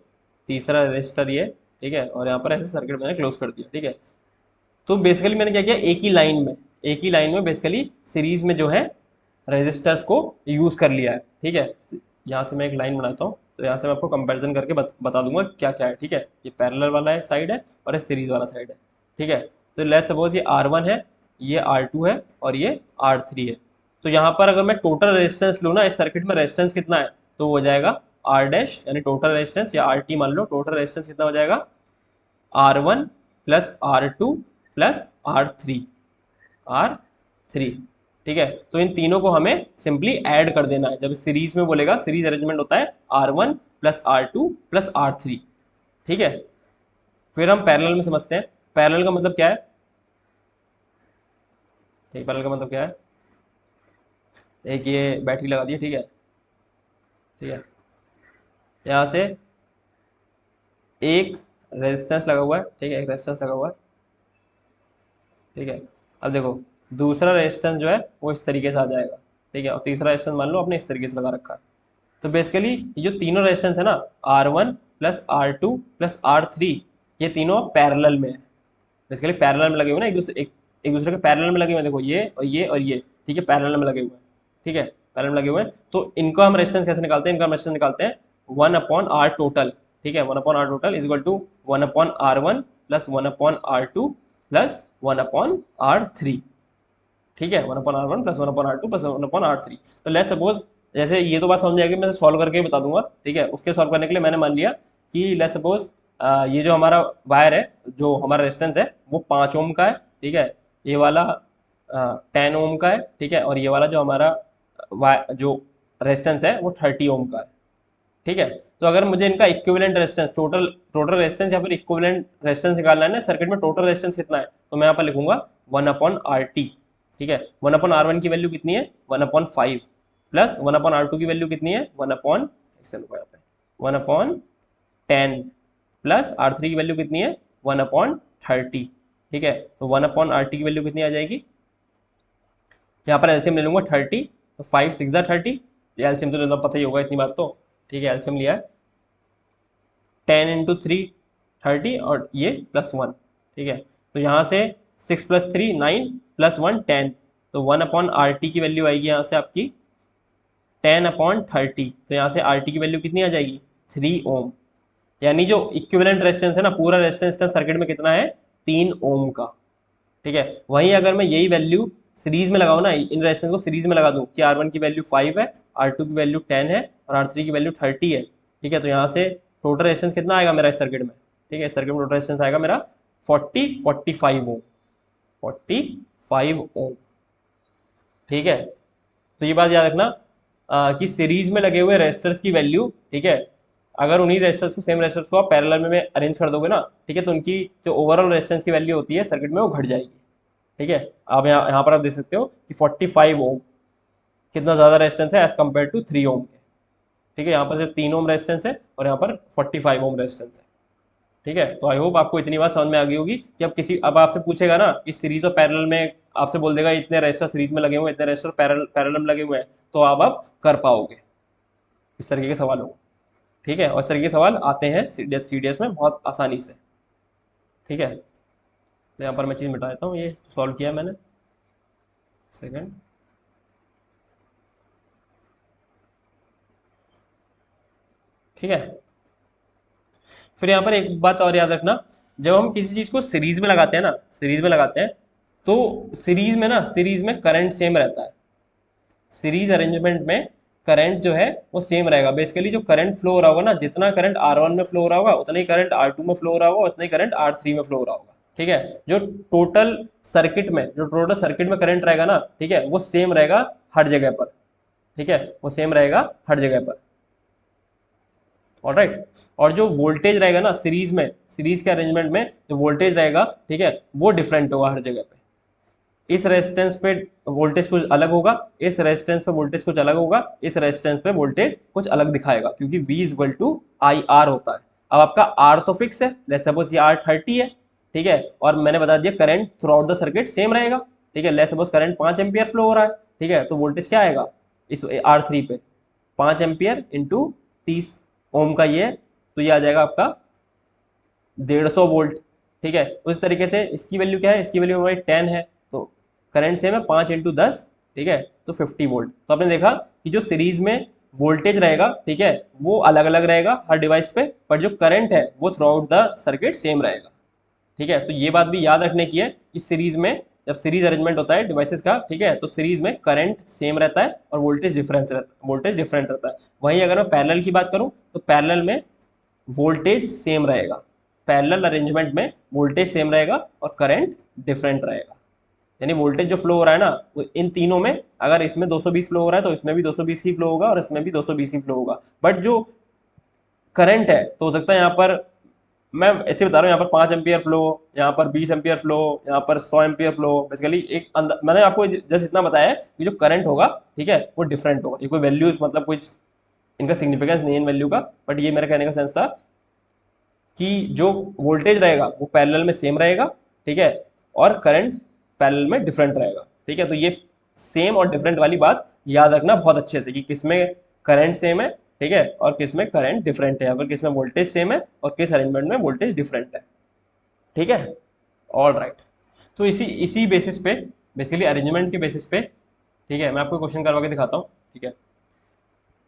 तीसरा रेजिस्टर ये, ठीक है, और यहाँ पर ऐसे सर्किट मैंने क्लोज कर दिया, ठीक है। तो बेसिकली मैंने क्या किया, एक ही लाइन में बेसिकली सीरीज में जो है रेजिस्टर्स को यूज़ कर लिया है, ठीक है। यहाँ से मैं एक लाइन बनाता हूँ, तो यहाँ से मैं आपको कंपैरिजन करके बता दूंगा क्या क्या है, ठीक है। ये पैरेलल वाला है साइड है और ये सीरीज वाला साइड है, ठीक है। तो लेट्स सपोज ये R1 है, ये R2 है और ये R3 है। तो यहाँ पर अगर मैं टोटल रेजिस्टेंस लूँ ना, इस सर्किट में रेजिस्टेंस कितना है, तो हो जाएगा R डैश, यानी टोटल रेजिस्टेंस, या RT मान लो, टोटल रेजिस्टेंस कितना हो जाएगा, R1 plus R2 plus R3, ठीक है। तो इन तीनों को हमें सिंपली ऐड कर देना है। जब सीरीज में बोलेगा, सीरीज अरेंजमेंट होता है R1 plus R2 plus R3, ठीक है। फिर हम पैरेलल में समझते हैं, पैरेलल का मतलब क्या है, ठीक, पैरेलल का मतलब क्या है, एक ये बैटरी लगा दी, ठीक है, ठीक है, यहाँ से एक रेजिस्टेंस लगा हुआ है, ठीक है, एक रेजिस्टेंस लगा हुआ है, ठीक है। अब देखो, दूसरा रेजिस्टेंस जो है वो इस तरीके से आ जाएगा, ठीक है, और तीसरा रेजिस्टेंस मान लो आपने इस तरीके से लगा रखा है। तो बेसिकली ये जो तीनों रेजिस्टेंस है ना, R1 plus R2 plus R3, ये तीनों पैरेलल में है, बेसिकली पैरेलल में लगे हुए ना, एक दूसरे के पैरेलल में लगे हुए हैं। देखो ये और ये और ये, ठीक है, पैरेलल में लगे हुए हैं, ठीक है, पैरेलल में लगे हुए हैं। तो इनको हम रेजिस्टेंस कैसे निकालते हैं, इनका हम रेजिस्टेंस निकालते हैं 1/R टोटल, ठीक है, 1/R total is equal to 1/R1 plus 1/R2 plus 1/R3, ठीक है, 1/R1 plus 1/R2 plus 1/R3। तो लेट्स सपोज, जैसे ये तो बात समझ आएगी, मैं सॉल्व करके बता दूंगा, ठीक है। उसके सॉल्व करने के लिए मैंने मान लिया कि लेट्स सपोज ये जो हमारा वायर है, जो हमारा रेजिस्टेंस है वो 5 ओम का है, ठीक है, ये वाला 10 ओम का है, ठीक है, और ये वाला जो हमारा जो रेजिस्टेंस है वो 30 ओम का है, ठीक है। तो अगर मुझे इनका इक्विवेलेंट रेजिस्टेंस, टोटल रेजिस्टेंस या फिर इक्विवेलेंट रेजिस्टेंस निकालना है ना सर्किट में, टोटल रेजिस्टेंस कितना है, तो मैं यहाँ पर लिखूंगा 1/RT, ठीक है। 1/R1 की वैल्यू कितनी है, 1/5 प्लस 1/R2 की वैल्यू कितनी है, 1/10 प्लस R3 की वैल्यू कितनी है, 1/30, ठीक है। तो 1/RT की वैल्यू कितनी आ जाएगी, यहाँ पर एलसीएम ले लूंगा 30, तो 5 6 30, एलसीएम तो लेना पता ही होगा, इतनी बात तो, ठीक है। एलसीएम लिया है 10 इंटू 3 30 और ये +1, ठीक है। तो यहाँ से 6 + 3 9 + 1 10, तो 1/RT की वैल्यू आएगी यहाँ से आपकी 10/30। तो यहाँ से RT की वैल्यू कितनी आ जाएगी, 3 ओम। यानी जो इक्विवेलेंट रेजिस्टेंस है ना, पूरा रेजिस्टेंस सर्किट में कितना है, 3 ओम का, ठीक है। वहीं अगर मैं यही वैल्यू सीरीज में लगाऊं ना, इन रेजिस्टेंस को सीरीज में लगा दूं कि R1 की वैल्यू 5 है, R2 की वैल्यू 10 है और R3 की वैल्यू 30 है, ठीक है। तो यहाँ से टोटल रेजिस्टेंस कितना आएगा मेरा इस सर्किट में, ठीक है, इस सर्किट में टोटल रेजिस्टेंस आएगा मेरा 45 ओम, 45 ओम, ठीक है। तो ये बात याद रखना कि सीरीज में लगे हुए रेजिस्टर्स की वैल्यू, ठीक है, अगर उन्हीं रेजिस्टर्स को, सेम रेजिस्टर्स को आप पैरेलल में अरेंज कर दोगे ना, ठीक है, तो उनकी जो ओवरऑल रेजिस्टेंस की वैल्यू होती है सर्किट में वो घट जाएगी, ठीक है। आप यहाँ पर आप देख सकते हो कि 45 ओम कितना ज़्यादा रेजिस्टेंस है एज कम्पेयर टू 3 ओम के, ठीक है। यहाँ पर सिर्फ 3 ओम रेजिस्टेंस है और यहाँ पर 45 ओम रेजिस्टेंस है, ठीक है। तो आई होप आपको इतनी बात समझ में आ गई होगी कि अब आपसे पूछेगा ना कि सीरीज और पैरेलल में, आपसे बोल देगा इतने रेजिस्टर सीरीज में लगे हुए हैं, इतने रेजिस्टर पैरेलल में लगे हुए हैं, तो आप कर पाओगे इस तरीके के सवालों को, ठीक है, और इस तरीके के सवाल आते हैं सीडीएस में बहुत आसानी से। ठीक है, तो यहाँ पर मैं चीज़ मिटा देता हूँ, ये सॉल्व किया मैंने, सेकंड। ठीक है, फिर यहाँ पर एक बात और याद रखना, जब हम किसी चीज़ को सीरीज में लगाते हैं ना, सीरीज में लगाते हैं, तो सीरीज में करंट सेम रहता है। सीरीज अरेंजमेंट में करंट जो है वो सेम रहेगा। बेसिकली जो करंट फ्लो हो रहा होगा ना, जितना करंट R1 में फ्लो हो रहा होगा उतना ही करंट R2 में फ्लो हो रहा होगा, उतना ही करंट R3 में फ्लो हो रहा होगा। ठीक है, जो टोटल सर्किट में करंट रहेगा ना, ठीक है, वो सेम रहेगा हर जगह पर। ठीक है, वो सेम रहेगा हर जगह पर। ऑलराइट, और जो वोल्टेज रहेगा ना सीरीज के अरेंजमेंट में जो वोल्टेज रहेगा, ठीक है, वो डिफरेंट होगा हर जगह पे। इस रेजिस्टेंस पे वोल्टेज कुछ अलग होगा, इस रेजिस्टेंस पे वोल्टेज कुछ अलग होगा, इस रेजिस्टेंस पे वोल्टेज कुछ अलग दिखाएगा, क्योंकि V equal to I R होता है। अब आपका R तो फिक्स है, लेट्स सपोज ये R30 है। ठीक है, और मैंने बता दिया current through out the circuit same रहेगा। ठीक है, let's suppose current 5 ampere flow हो रहा है। ठीक है, तो वोल्टेज क्या आएगा इस R3 पे, 5 एम्पियर इंटू 30 ओम का ये, तो ये आ जाएगा आपका 150 वोल्ट। ठीक है, उस तरीके से इसकी वैल्यू क्या है, इसकी वैल्यू हमारी 10 है, तो करंट सेम है 5 इंटू 10, ठीक है, तो 50 वोल्ट। तो आपने देखा कि जो सीरीज में वोल्टेज रहेगा, ठीक है, वो अलग अलग रहेगा हर डिवाइस पे, पर जो करंट है वो through out the circuit same रहेगा। ठीक है, तो ये बात भी याद रखने की है कि सीरीज में जब सीरीज अरेंजमेंट होता है डिवाइसेस का, ठीक है, तो सीरीज में करंट सेम रहता है और वोल्टेज डिफरेंट रहता है। वहीं अगर मैं पैरेलल की बात करूं तो पैरेलल में वोल्टेज सेम रहेगा, पैरेलल अरेंजमेंट में वोल्टेज सेम रहेगा और करंट डिफरेंट रहेगा। यानी वोल्टेज जो फ्लो हो रहा है ना, वो इन तीनों में, अगर इसमें 220 फ्लो हो रहा है तो इसमें भी 220 ही फ्लो होगा और इसमें भी 220 ही फ्लो होगा। बट जो करंट है तो हो सकता है यहाँ पर, मैं ऐसे बता रहा हूँ, यहाँ पर 5 एम्पियर फ्लो, यहाँ पर 20 एम्पियर फ्लो, यहाँ पर 100 एम्पियर फ्लो। बेसिकली एक मैंने आपको जस्ट इतना बताया है कि जो करंट होगा, ठीक है, वो डिफरेंट होगा। ये कोई वैल्यूज मतलब कुछ इनका सिग्निफिकेंस नहीं है इन वैल्यू का, बट ये मेरा कहने का सेंस था कि जो वोल्टेज रहेगा वो पैरेलल में सेम रहेगा, ठीक है, और करंट पैरेलल में डिफरेंट रहेगा। ठीक है, तो ये सेम और डिफरेंट वाली बात याद रखना बहुत अच्छे से कि किसमें करंट सेम है, ठीक है, और किसमें करंट डिफरेंट है, अगर किसमें वोल्टेज सेम है और किस अरेंजमेंट में वोल्टेज डिफरेंट है। ठीक है, ऑल राइट। तो इसी इसी बेसिस पे, बेसिकली अरेंजमेंट के बेसिस पे, ठीक है, मैं आपको क्वेश्चन करवा के दिखाता हूँ। ठीक है,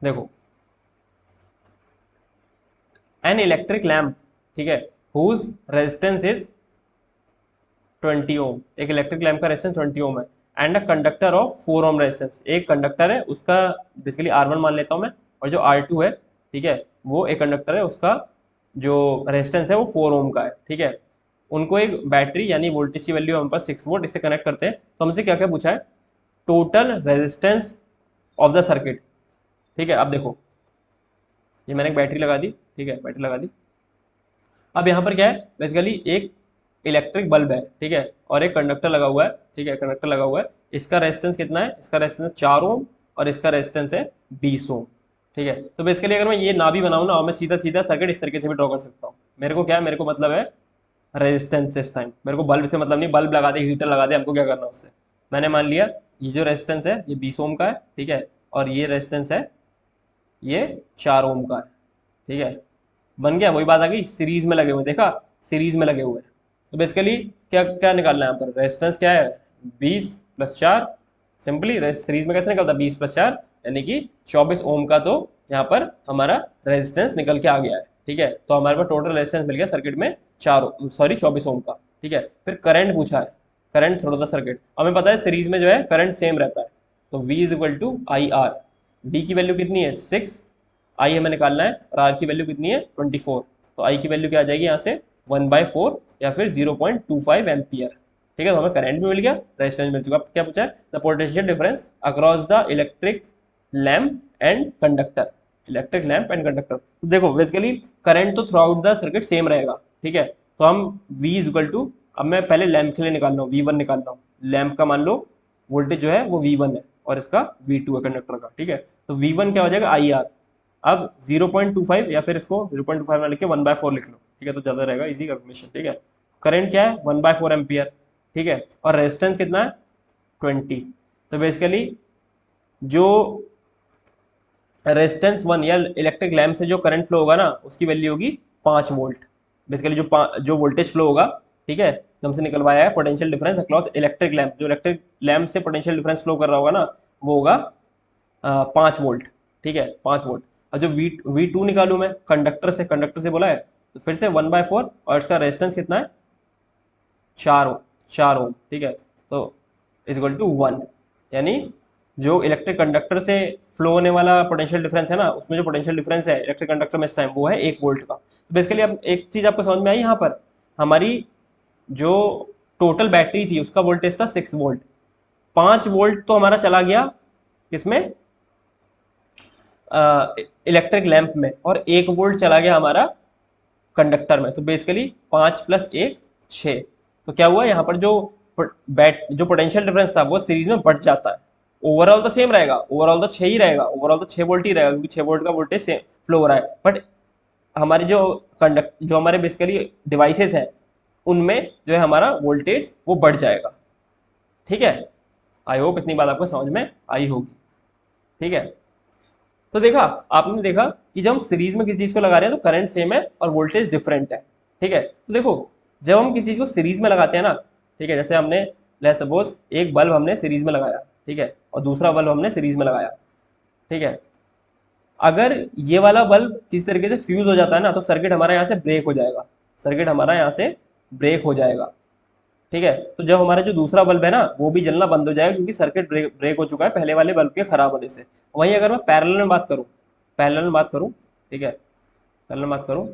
देखो, एन इलेक्ट्रिक लैम्प, ठीक है, हुज रेजिस्टेंस इज 20 ओम, एक इलेक्ट्रिक लैम्प का रेजिस्टेंस 20 ओम है, and a conductor of 4 ohm resistance, एक कंडक्टर है उसका बेसिकली R1 मान लेता हूं मैं, और जो R2 है, ठीक है, वो एक कंडक्टर है उसका जो रेजिस्टेंस है वो 4 ओम का है। ठीक है, उनको एक बैटरी यानी वोल्टेज की वैल्यू हम पास 6 वोल्ट, इससे कनेक्ट करते हैं। तो हमसे क्या क्या पूछा है, total resistance of the circuit. ठीक है, अब देखो, ये मैंने एक बैटरी लगा दी, ठीक है, बैटरी लगा दी। अब यहाँ पर क्या है, बेसिकली एक इलेक्ट्रिक बल्ब है, ठीक है, और एक कंडक्टर लगा हुआ है, ठीक है, कंडक्टर लगा हुआ है। इसका रेजिस्टेंस कितना है, इसका रेजिस्टेंस 4 ओम और इसका रेजिस्टेंस है 20 ओम। ठीक है, तो बेसिकली अगर मैं ये ना भी बनाऊँ ना, मैं सीधा सीधा सर्किट इस तरीके से भी ड्रॉ कर सकता हूँ। मेरे को क्या है, मेरे को मतलब है रेजिस्टेंस इस टाइम, मेरे को बल्ब से मतलब नहीं, बल्ब लगा दे, हीटर लगा दे, हमको क्या करना उससे। मैंने मान लिया ये जो रेजिस्टेंस है ये 20 ओम का है, ठीक है, और ये रेजिस्टेंस है ये 4 ओम का है। ठीक है, बन गया, वही बात आ गई, सीरीज में लगे हुए, देखा, सीरीज में लगे हुए हैं। तो बेसिकली क्या क्या निकालना है यहाँ पर, रेजिस्टेंस क्या है, 20 प्लस 4, सिंपली सीरीज में कैसे निकलता है, 20 प्लस 4 यानी कि 24 ओम का, तो यहाँ पर हमारा रेजिस्टेंस निकल के आ गया है। ठीक है, तो हमारे पास टोटल रेजिस्टेंस मिल गया सर्किट में 24 ओम का। ठीक है, फिर करंट पूछा है, करंट थोड़ा सा सर्किट, हमें पता है सीरीज में जो है करंट सेम रहता है, तो V is equal to I R. V की वैल्यू कितनी है 6, आई हमें निकालना है, और आर की वैल्यू कितनी है 24, तो आई की वैल्यू क्या आ जाएगी यहाँ से 1/4 या फिर 0.25 एम्पियर। ठीक है, तो हमें करंट भी मिल गया, रेजिस्टेंस मिल चुका। क्या पूछा है, the potential difference across the electric lamp and conductor, electric lamp and conductor. तो देखो बेसिकली करंट तो through out the circuit same रहेगा। ठीक है, तो हम V इज इक्वल टू, अब मैं पहले लैम्प के लिए निकाल रहा हूँ, V1 निकाल रहा हूँ, लैम्प का मान लो वोल्टेज जो है वो V1 है और इसका V2 है कंडक्टर का। ठीक है, तो V1 क्या हो जाएगा IR। अब 0.25 या फिर इसको 0.25 ना लिख के 1/4 लिख लो, ठीक है, तो ज़्यादा रहेगा, इजी कैलकुलेशन। ठीक है, करंट क्या है 1/4 एम्पियर, ठीक है, और रेजिस्टेंस कितना है 20। तो बेसिकली जो रेजिस्टेंस 1 या इलेक्ट्रिक लैम्प से जो करंट फ्लो होगा ना उसकी वैल्यू होगी 5 वोल्ट। बेसिकली जो वोल्टेज फ्लो होगा, ठीक है, जो हमसे निकलवाया है potential difference across electric lamp, जो इलेक्ट्रिक लैम्प से पोटेंशियल डिफरेंस फ्लो कर रहा होगा ना वो होगा 5 वोल्ट। ठीक है, 5 वोल्ट। और जो V2 निकालूं मैं कंडक्टर से बोला है, तो फिर से 1/4 और इसका रेजिस्टेंस कितना है 4 ओम। ठीक है, तो इक्वल टू 1, यानी जो इलेक्ट्रिक कंडक्टर से फ्लो होने वाला पोटेंशियल डिफरेंस है ना, उसमें जो पोटेंशियल डिफरेंस है इलेक्ट्रिक कंडक्टर में इस टाइम वो है 1 वोल्ट का। तो बेसिकली अब एक चीज आपको समझ में आई, यहाँ पर हमारी जो टोटल बैटरी थी उसका वोल्टेज था 6 वोल्ट। 5 वोल्ट तो हमारा चला गया किसमें, इलेक्ट्रिक लैंप में, और 1 वोल्ट चला गया हमारा कंडक्टर में। तो बेसिकली 5 + 1 6। तो क्या हुआ यहाँ पर जो पोटेंशियल डिफरेंस था वो सीरीज में बढ़ जाता है। ओवरऑल तो सेम रहेगा, ओवरऑल तो 6 ही रहेगा, ओवरऑल तो 6 वोल्ट ही रहेगा क्योंकि 6 वोल्ट का वोल्टेज सेम फ्लो हो रहा है। बट हमारे जो हमारे बेसिकली डिवाइसेस हैं उनमें जो है हमारा वोल्टेज वो बढ़ जाएगा। ठीक है, आई होप इतनी बात आपको समझ में आई होगी। ठीक है, तो देखा आपने देखा कि जब हम सीरीज में किसी चीज को लगा रहे हैं तो करंट सेम है और वोल्टेज डिफरेंट है। ठीक है, तो देखो जब हम किसी चीज को सीरीज में लगाते हैं ना, ठीक है, जैसे हमने लेट्स सपोज एक बल्ब हमने सीरीज में लगाया, ठीक है, और दूसरा बल्ब हमने सीरीज में लगाया, ठीक है, अगर ये वाला बल्ब किसी तरीके से फ्यूज हो जाता है ना तो सर्किट हमारा यहाँ से ब्रेक हो जाएगा, सर्किट हमारा यहाँ से ब्रेक हो जाएगा। ठीक है, तो जब हमारा जो दूसरा बल्ब है ना वो भी जलना बंद हो जाएगा क्योंकि सर्किट ब्रेक हो चुका है पहले वाले बल्ब के खराब होने से। वहीं अगर मैं पैरेलल में बात करूं, ठीक है, पैरेलल में बात करूं,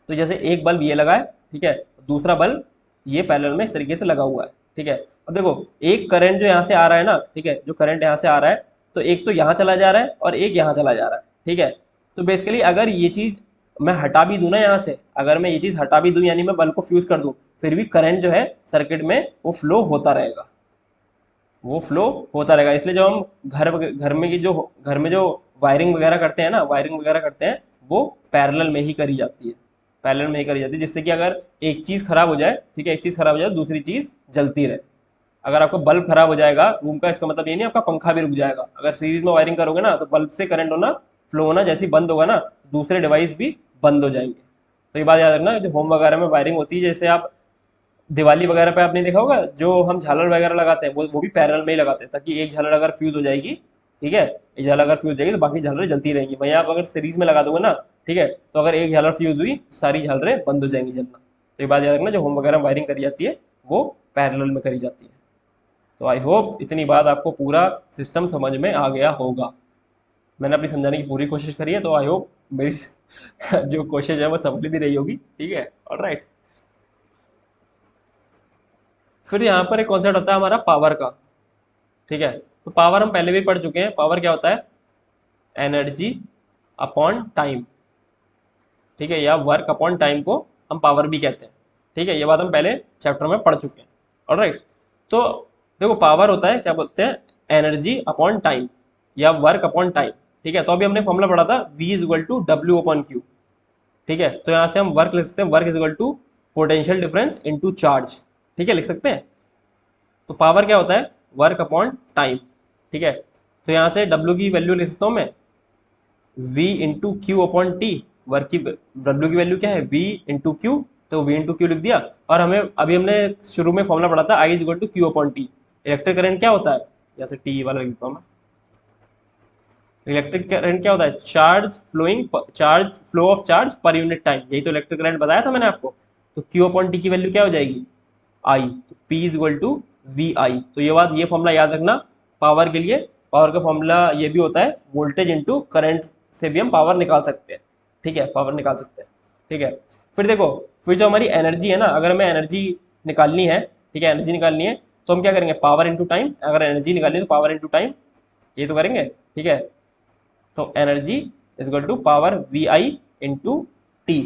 तो जैसे एक बल्ब ये लगा है, ठीक है, दूसरा बल्ब ये पैरेलल में इस तरीके से लगा हुआ है। ठीक है, अब देखो एक करंट जो यहाँ से आ रहा है ना, ठीक है, जो करंट यहाँ से आ रहा है तो एक तो यहाँ चला जा रहा है और एक यहाँ चला जा रहा है। ठीक है, तो बेसिकली अगर ये चीज़ मैं हटा भी दूं ना यहाँ से, अगर मैं ये चीज़ हटा भी दूं यानी मैं बल्ब को फ्यूज कर दूं, फिर भी करंट जो है सर्किट में वो फ्लो होता रहेगा, वो फ्लो होता रहेगा। इसलिए जब हम घर में जो वायरिंग वगैरह करते हैं ना, वायरिंग वगैरह करते हैं वो पैरेलल में ही करी जाती है, पैरेलल में ही करी जाती है, जिससे कि अगर एक चीज़ खराब हो जाए, ठीक है, एक चीज़ खराब हो जाए दूसरी चीज़ जलती रहे। अगर आपका बल्ब खराब हो जाएगा रूम का, इसका मतलब ये नहीं आपका पंखा भी रुक जाएगा। अगर सीरीज में वायरिंग करोगे ना तो बल्ब से करंट होना, फ्लो होना जैसे ही बंद होगा ना दूसरे डिवाइस भी बंद हो जाएंगे। तो ये बात याद रखना, जो होम वगैरह में वायरिंग होती है, जैसे आप दिवाली वगैरह पे आपने देखा होगा जो हम झालर वगैरह लगाते हैं वो भी पैरेलल में ही लगाते हैं, ताकि एक झालर अगर फ्यूज हो जाएगी, ठीक है, एक झालर अगर फ्यूज हो जाएगी तो बाकी झालरें जलती रहेंगी। वहीं आप अगर सीरीज में लगा दोगे ना, ठीक है, तो अगर एक झालर फ्यूज हुई सारी झालरें बंद हो जाएंगी जलना। तो ये बात याद रखना, जो होम वगैरह में वायरिंग करी जाती है वो पैरेलल में करी जाती है। तो आई होप इतनी बात आपको पूरा सिस्टम समझ में आ गया होगा। मैंने अपनी समझाने की पूरी कोशिश करी है, तो आई होप मेरी जो कोशिश है वो सफल भी रही होगी। ठीक है, ऑलराइट। फिर यहाँ पर एक कॉन्सेप्ट होता है हमारा पावर का। ठीक है, तो पावर हम पहले भी पढ़ चुके हैं। पावर क्या होता है, एनर्जी अपॉन टाइम। ठीक है, या वर्क अपॉन टाइम को हम पावर भी कहते हैं। ठीक है, ये बात हम पहले चैप्टर में पढ़ चुके हैं। ऑलराइट, तो देखो पावर होता है क्या बोलते हैं, एनर्जी अपॉन टाइम या वर्क अपॉन टाइम। ठीक है, तो अभी हमने फॉर्मूला पढ़ा था V = W/Q। ठीक है, तो यहाँ से हम वर्क लिख सकते हैं, work = potential difference into charge. ठीक है, लिख सकते हैं। तो पावर क्या होता है, वर्क अपॉन टाइम। ठीक है, तो यहाँ से W की वैल्यू लिख सकता हूँ मैं V × Q/T। वर्क की W की वैल्यू क्या है, V × Q, तो V × Q लिख दिया। और हमें अभी हमने शुरू में फॉर्मूला पढ़ा था I = Q/T। इलेक्ट्रिक करंट क्या होता है, जैसे T वाला लिख देता हूँ मैं। इलेक्ट्रिक करंट क्या होता है, फ्लो ऑफ चार्ज पर यूनिट टाइम। यही तो इलेक्ट्रिक करंट बताया था मैंने आपको। तो Q/T की वैल्यू क्या हो जाएगी, I। तो P = VI। तो ये फॉर्मूला याद रखना पावर के लिए। पावर का फॉर्मूला ये भी होता है वोल्टेज इंटू करंट से भी हम पावर निकाल सकते हैं। ठीक है, पावर निकाल सकते हैं। ठीक है, फिर देखो, फिर जो हमारी एनर्जी है ना, अगर हमें एनर्जी निकालनी है, ठीक है, एनर्जी निकालनी है तो हम क्या करेंगे, पावर इंटू टाइम। अगर एनर्जी निकालनी है तो पावर इंटू टाइम, ये तो करेंगे। ठीक है, तो एनर्जी = पावर VI × T।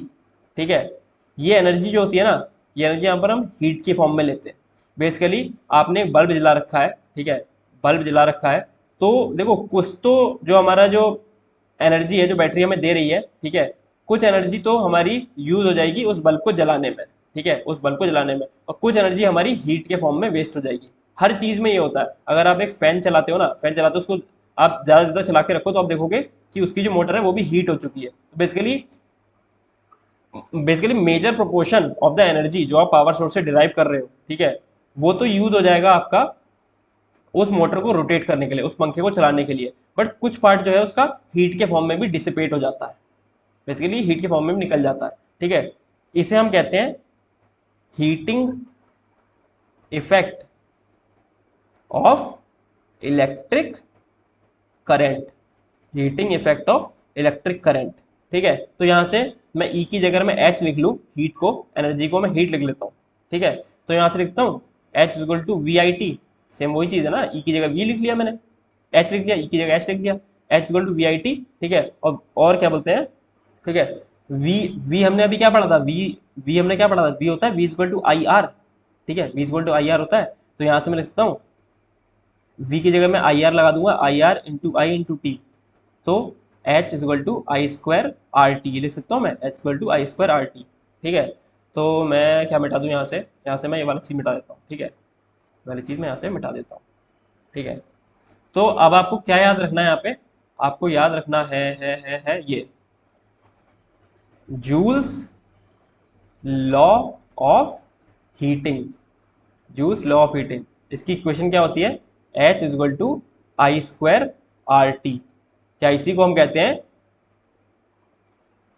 ठीक है, ये एनर्जी जो होती है ना, ये एनर्जी यहाँ पर हम हीट के फॉर्म में लेते हैं। बेसिकली आपने एक बल्ब जला रखा है, ठीक है, बल्ब जला रखा है, तो देखो कुछ तो जो हमारा जो एनर्जी है जो बैटरी हमें दे रही है, ठीक है, कुछ एनर्जी तो हमारी यूज हो जाएगी उस बल्ब को जलाने में। ठीक है, उस बल्ब को जलाने में, और कुछ एनर्जी हमारी हीट के फॉर्म में वेस्ट हो जाएगी। हर चीज में ये होता है। अगर आप एक फैन चलाते हो ना, फैन चलाते हो उसको आप ज़्यादा देर तक चला के रखो तो आप देखोगे कि उसकी जो मोटर है वो भी हीट हो चुकी है। तो basically major proportion of the energy जो आप पावर सोर्स से डिराइव कर रहे हो, ठीक है, वो तो यूज हो जाएगा आपका उस मोटर को रोटेट करने के लिए, उस पंखे को चलाने के लिए, बट कुछ पार्ट जो है उसका हीट के फॉर्म में भी डिसिपेट हो जाता है, बेसिकली हीट के फॉर्म में भी निकल जाता है, ठीक है। इसे हम कहते हैं heating effect of electric current, heating effect of electric current, ठीक है। तो यहाँ से मैं ई की जगह में एच लिख लूँ, हीट को, एनर्जी को मैं हीट लिख लेता हूँ, ठीक है। तो यहाँ से लिखता हूँ H equal to V I T, same वही चीज़ है ना, ई की जगह वी लिख लिया मैंने, एच लिख लिया, ई की जगह एच लिख दिया, H equal to V I T, ठीक है। और क्या बोलते हैं, ठीक है, वी वी हमने अभी क्या पढ़ा था, वी हमने क्या पढ़ा था, वी होता है V equal to I R, ठीक है, V equal to I R होता है। तो यहाँ से मैं लिख सकता हूँ v की जगह मैं आई आर लगा दूंगा, I R into I into T, तो h equal to I square R T लिख सकता हूँ मैं, h equal to I square R T, ठीक है। तो मैं क्या मिटा दूँ यहाँ से मैं ये वाला चीज़ मिटा देता हूँ, ठीक है, वाली चीज़ मैं यहाँ से मिटा देता हूँ, ठीक है। तो अब आपको क्या याद रखना है, यहाँ पे आपको याद रखना है ये Joule's law of heating, Joule's law of heating, इसकी इक्वेशन क्या होती है, h equal to I square R T, क्या इसी को हम कहते हैं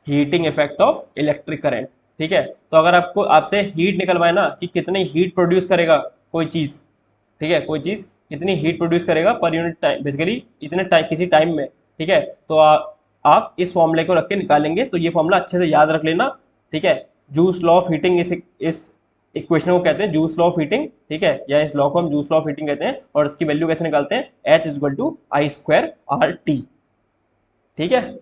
heating effect of electric current, ठीक है। तो अगर आपको आपसे हीट निकलवाए ना कि कितनी हीट प्रोड्यूस करेगा कोई चीज़, ठीक है, कोई चीज़ कितनी हीट प्रोड्यूस करेगा पर यूनिट टाइम, बेसिकली इतने टाइम, किसी टाइम में, ठीक है, तो आप इस फॉर्मूले को रख के निकालेंगे। तो ये फॉर्मूला अच्छे से याद रख लेना, ठीक है। जूस लॉ ऑफ हीटिंग, इस इक्वेशन को कहते हैं जूस लॉ ऑफ हीटिंग, ठीक है, या इस लॉ को हम जूस लॉ ऑफ हीटिंग कहते हैं। और इसकी वैल्यू कैसे निकालते हैं, H equal to I square R T, ठीक है,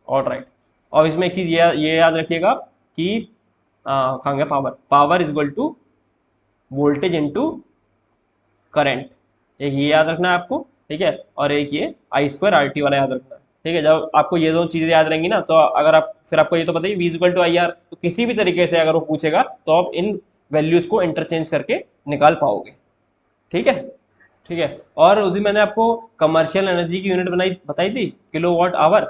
ऑल राइट। और इसमें एक चीज़ ये याद रखिएगा कि कहाँ गया power, power is equal to voltage into current, एक ये याद रखना है आपको, ठीक है, और एक ये आई स्क्वायर आर टी वाला याद रखना है, ठीक है। जब आपको ये दोनों चीज़ें याद रहेंगी ना, तो अगर आप फिर आपको ये तो पता ही V equal to I R, तो किसी भी तरीके से अगर वो पूछेगा तो आप इन वैल्यूज़ को इंटरचेंज करके निकाल पाओगे, ठीक है, ठीक है। और उस दिन मैंने आपको कमर्शियल एनर्जी की यूनिट बताई थी किलोवाट आवर,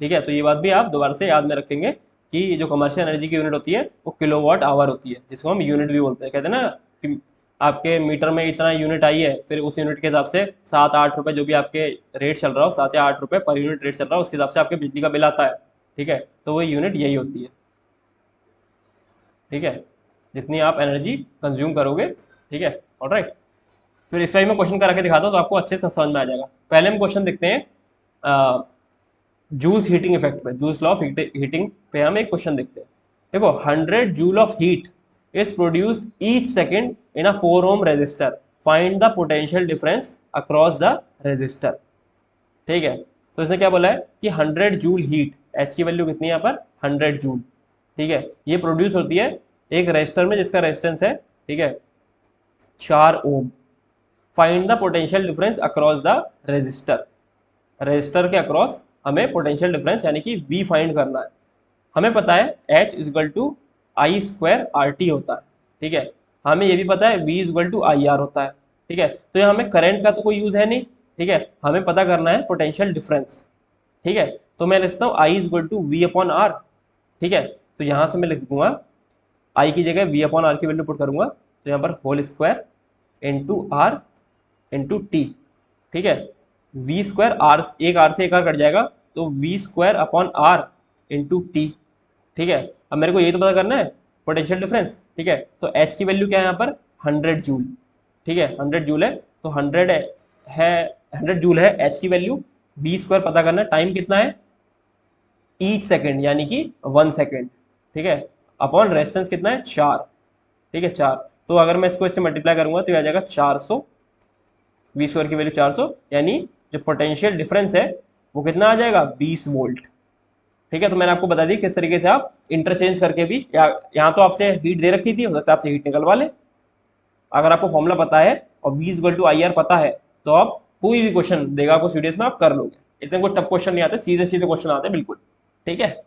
ठीक है। तो ये बात भी आप दोबारा से याद में रखेंगे कि जो कमर्शियल एनर्जी की यूनिट होती है वो किलोवाट आवर होती है, जिसको हम यूनिट भी बोलते हैं, कहते हैं ना कि आपके मीटर में इतना यूनिट आई है, फिर उस यूनिट के हिसाब से 7-8 रुपये जो भी आपके रेट चल रहा हो, 7 या 8 रुपये पर यूनिट रेट चल रहा हो, उसके हिसाब से आपके बिजली का बिल आता है, ठीक है। तो वो यूनिट यही होती है, ठीक है, जितनी आप एनर्जी कंज्यूम करोगे, ठीक है, ऑलराइट। फिर इस पर मैं क्वेश्चन करा के दिखाता हूँ तो आपको अच्छे से समझ में आ जाएगा। पहले हम क्वेश्चन देखते हैं जूल्स हीटिंग इफेक्ट पे, जूल्स लॉ ऑफ हीटिंग पे हम एक क्वेश्चन देखते हैं। देखो 100 joule of heat is produced each second in a 4 ohm resistor, find the potential difference across the resistor, ठीक है। तो इसने क्या बोला है कि 100 जूल हीट, एच की वैल्यू कितनी है यहाँ पर 100 जूल, ठीक है, ये प्रोड्यूस होती है एक रेजिस्टर में जिसका रेजिस्टेंस है, ठीक है, 4 ohm. Find the potential difference across the resistor, resistor के अक्रॉस हमें पोटेंशियल डिफरेंस यानी कि V फाइंड करना है। हमें पता है H equal to I square R T होता है, ठीक है। हमें ये भी पता है V equal to I R होता है, ठीक है। तो यहाँ हमें करंट का तो कोई यूज़ है नहीं, ठीक है, हमें पता करना है पोटेंशियल डिफरेंस, ठीक है। तो मैं लिखता हूँ I equal to V upon R, ठीक है। तो यहाँ से मैं लिख दूंगा I की जगह V अपॉन आर की वैल्यू पुट करूंगा, तो यहाँ पर whole square into R into T, ठीक है। वी स्क्वायर आर, एक आर से एक आर कट जाएगा, तो V square upon R into T, ठीक है। अब मेरे को ये तो पता करना है पोटेंशियल डिफरेंस, ठीक है। तो एच की वैल्यू क्या है यहाँ पर 100 जूल, ठीक है, 100 जूल है, तो 100 जूल है एच की वैल्यू। वी स्क्वायर पता करना है, टाइम कितना है ईच सेकेंड यानी कि 1 सेकेंड, ठीक है, अपॉन रेजिस्टेंस कितना है 4, ठीक है, 4। तो अगर मैं इसको इससे मल्टीप्लाई करूंगा तो ये आ जाएगा 400, वी स्क्वायर की वैल्यू 400, यानी जो पोटेंशियल डिफरेंस है वो कितना आ जाएगा 20 वोल्ट, ठीक है। तो मैंने आपको बता दी किस तरीके से आप इंटरचेंज करके भी, यहाँ तो आपसे हीट दे रखी थी, हो सकता है आपसे हीट निकलवा ले। अगर आपको फॉर्मूला पता है और V equal to I R पता है तो आप कोई भी क्वेश्चन देगा आपको सीडीएस में आप कर लोगे, इतने कोई टफ क्वेश्चन नहीं आते, सीधे सीधे क्वेश्चन आते हैं बिल्कुल, ठीक है,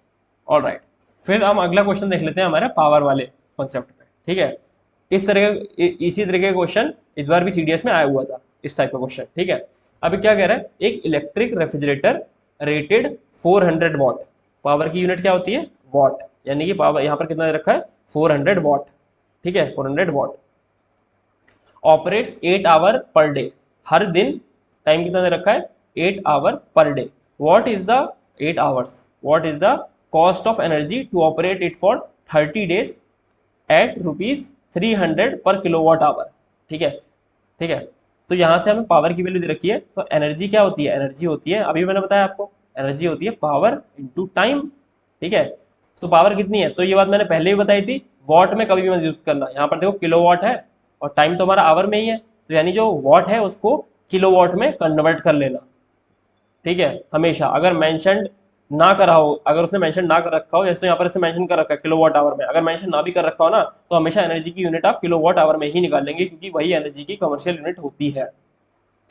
ऑल राइट। फिर हम अगला क्वेश्चन देख लेते हैं हमारे पावर वाले कॉन्सेप्ट पे, ठीक है। इसी तरह के क्वेश्चन इस बार भी सीडीएस में आया हुआ था, इस टाइप का क्वेश्चन, ठीक है। अभी क्या कह रहा है, एक electric refrigerator rated 400 what, power की यूनिट क्या होती है, वॉट, यानी कि पावर यहाँ पर कितना दे रखा है, 400 वॉट, ठीक है, 400 watt, operates 8 hour per day, हर दिन टाइम कितना दे रखा है, 8 hour per day, what is the 8 hours, what is the cost of energy to operate it for 30 days at ₹300 per kilowatt hour, ठीक है, ठीक है। तो यहाँ से हमें पावर की वैल्यू दे रखी है, तो एनर्जी क्या होती है, एनर्जी होती है, अभी मैंने बताया आपको, एनर्जी होती है पावर इंटू टाइम, ठीक है। तो पावर कितनी है, तो ये बात मैंने पहले ही बताई थी, वॉट में कभी भी मत यूज करना, यहाँ पर देखो किलोवाट है और टाइम तो हमारा आवर में ही है, तो यानी जो वॉट है उसको किलोवाट में कन्वर्ट कर लेना, ठीक है। हमेशा अगर मेंशन ना करा हो, अगर उसने मेंशन ना कर रखा हो, जैसे यहाँ पर इसने मेंशन कर रखा है किलोवाट आवर में, अगर मेंशन ना भी कर रखा हो ना, तो हमेशा एनर्जी की यूनिट आप किलोवाट आवर में ही निकाल लेंगे, क्योंकि वही एनर्जी की कमर्शियल यूनिट होती है,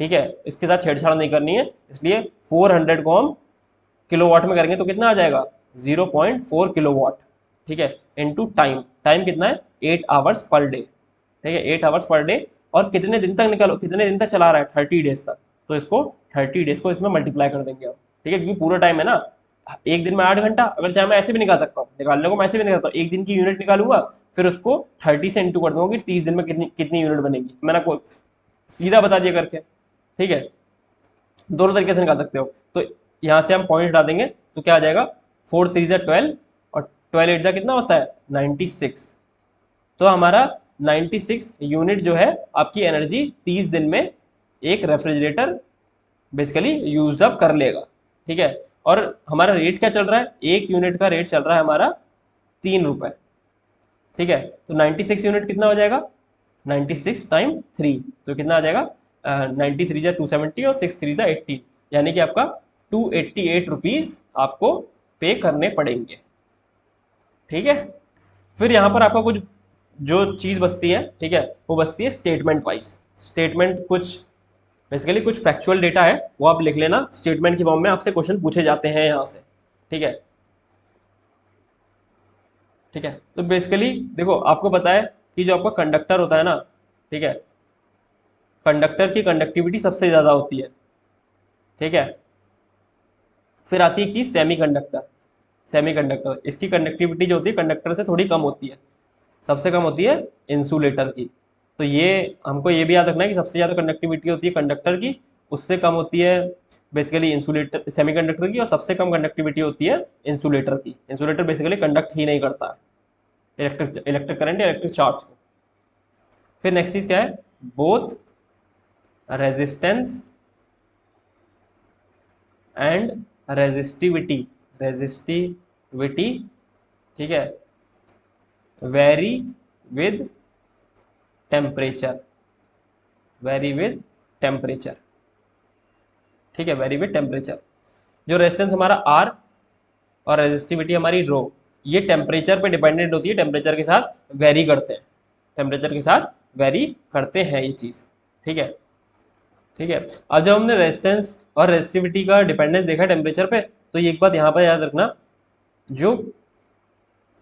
ठीक है। इसके साथ छेड़छाड़ नहीं करनी है, इसलिए 400 को हम किलोवाट में करेंगे तो कितना आ जाएगा, 0.4 किलोवाट, ठीक है, इनटू टाइम, टाइम कितना है, 8 आवर्स पर डे, ठीक है, 8 आवर्स पर डे, और कितने दिन तक निकालो, कितने दिन तक चला रहा है, 30 डेज तक, तो इसको 30 डेज को इसमें मल्टीप्लाई कर देंगे आप, ठीक है, क्योंकि पूरा टाइम है ना, एक दिन में 8 घंटा, अगर चाहे मैं ऐसे भी निकाल सकता हूँ, निकालने को मैं ऐसे भी निकाल सकता हूँ, एक दिन की यूनिट निकालूंगा, फिर उसको 30 से इंटू कर दूंगा कि 30 दिन में कितनी कितनी यूनिट बनेगी, मैंने आपको सीधा बता दिया करके, ठीक है, दोनों तरीके से निकाल सकते हो। तो यहाँ से हम पॉइंट हटा देंगे, तो क्या आ जाएगा, 4 3 12 और 12 8 कितना होता है, 96, तो हमारा 96 यूनिट जो है आपकी एनर्जी 30 दिन में एक रेफ्रिजरेटर बेसिकली यूज अप कर लेगा, ठीक है। और हमारा रेट क्या चल रहा है, एक यूनिट का रेट चल रहा है हमारा 3 रुपए, ठीक है। तो 96 यूनिट कितना हो जाएगा, 96 टाइम 3, तो कितना आ जाएगा, 93 270 और 6 3 18, यानी कि आपका 288 रुपीज आपको पे करने पड़ेंगे, ठीक है। फिर यहाँ पर आपका कुछ जो चीज़ बचती है, ठीक है, वो बचती है स्टेटमेंट वाइज, स्टेटमेंट कुछ बेसिकली कुछ फैक्चुअल डेटा है, वो आप लिख लेना, स्टेटमेंट की फॉर्म में आपसे क्वेश्चन पूछे जाते हैं यहाँ से, ठीक है, ठीक है। तो बेसिकली देखो आपको पता है कि जो आपका कंडक्टर होता है ना, ठीक है, कंडक्टर की कंडक्टिविटी सबसे ज़्यादा होती है, ठीक है। फिर आती है कि सेमी कंडक्टर, सेमी कंडक्टर इसकी कंडक्टिविटी जो होती है कंडक्टर से थोड़ी कम होती है, सबसे कम होती है इंसुलेटर की। तो ये हमको ये भी याद रखना है कि सबसे ज़्यादा कंडक्टिविटी होती है कंडक्टर की, उससे कम होती है बेसिकली इंसुलेटर सेमीकंडक्टर की, और सबसे कम कंडक्टिविटी होती है इंसुलेटर की। इंसुलेटर बेसिकली कंडक्ट ही नहीं करता है इलेक्ट्रिक करंट या इलेक्ट्रिक चार्ज को। फिर नेक्स्ट चीज क्या है, both resistance and resistivity, resistivity, ठीक है, very with temperature, very with temperature, ठीक है, वेरी विद टेम्परेचर। जो रेजिस्टेंस हमारा आर और रेजिस्टिविटी हमारी रो, ये टेम्परेचर पे डिपेंडेंट होती है, टेम्परेचर के साथ वेरी करते हैं, टेम्परेचर के साथ वेरी करते हैं ये चीज़, ठीक है, ठीक है। अब जब हमने रेजिस्टेंस और रेजिस्टिविटी का डिपेंडेंस देखा टेम्परेचर पे, तो ये एक बात यहाँ पर याद रखना, जो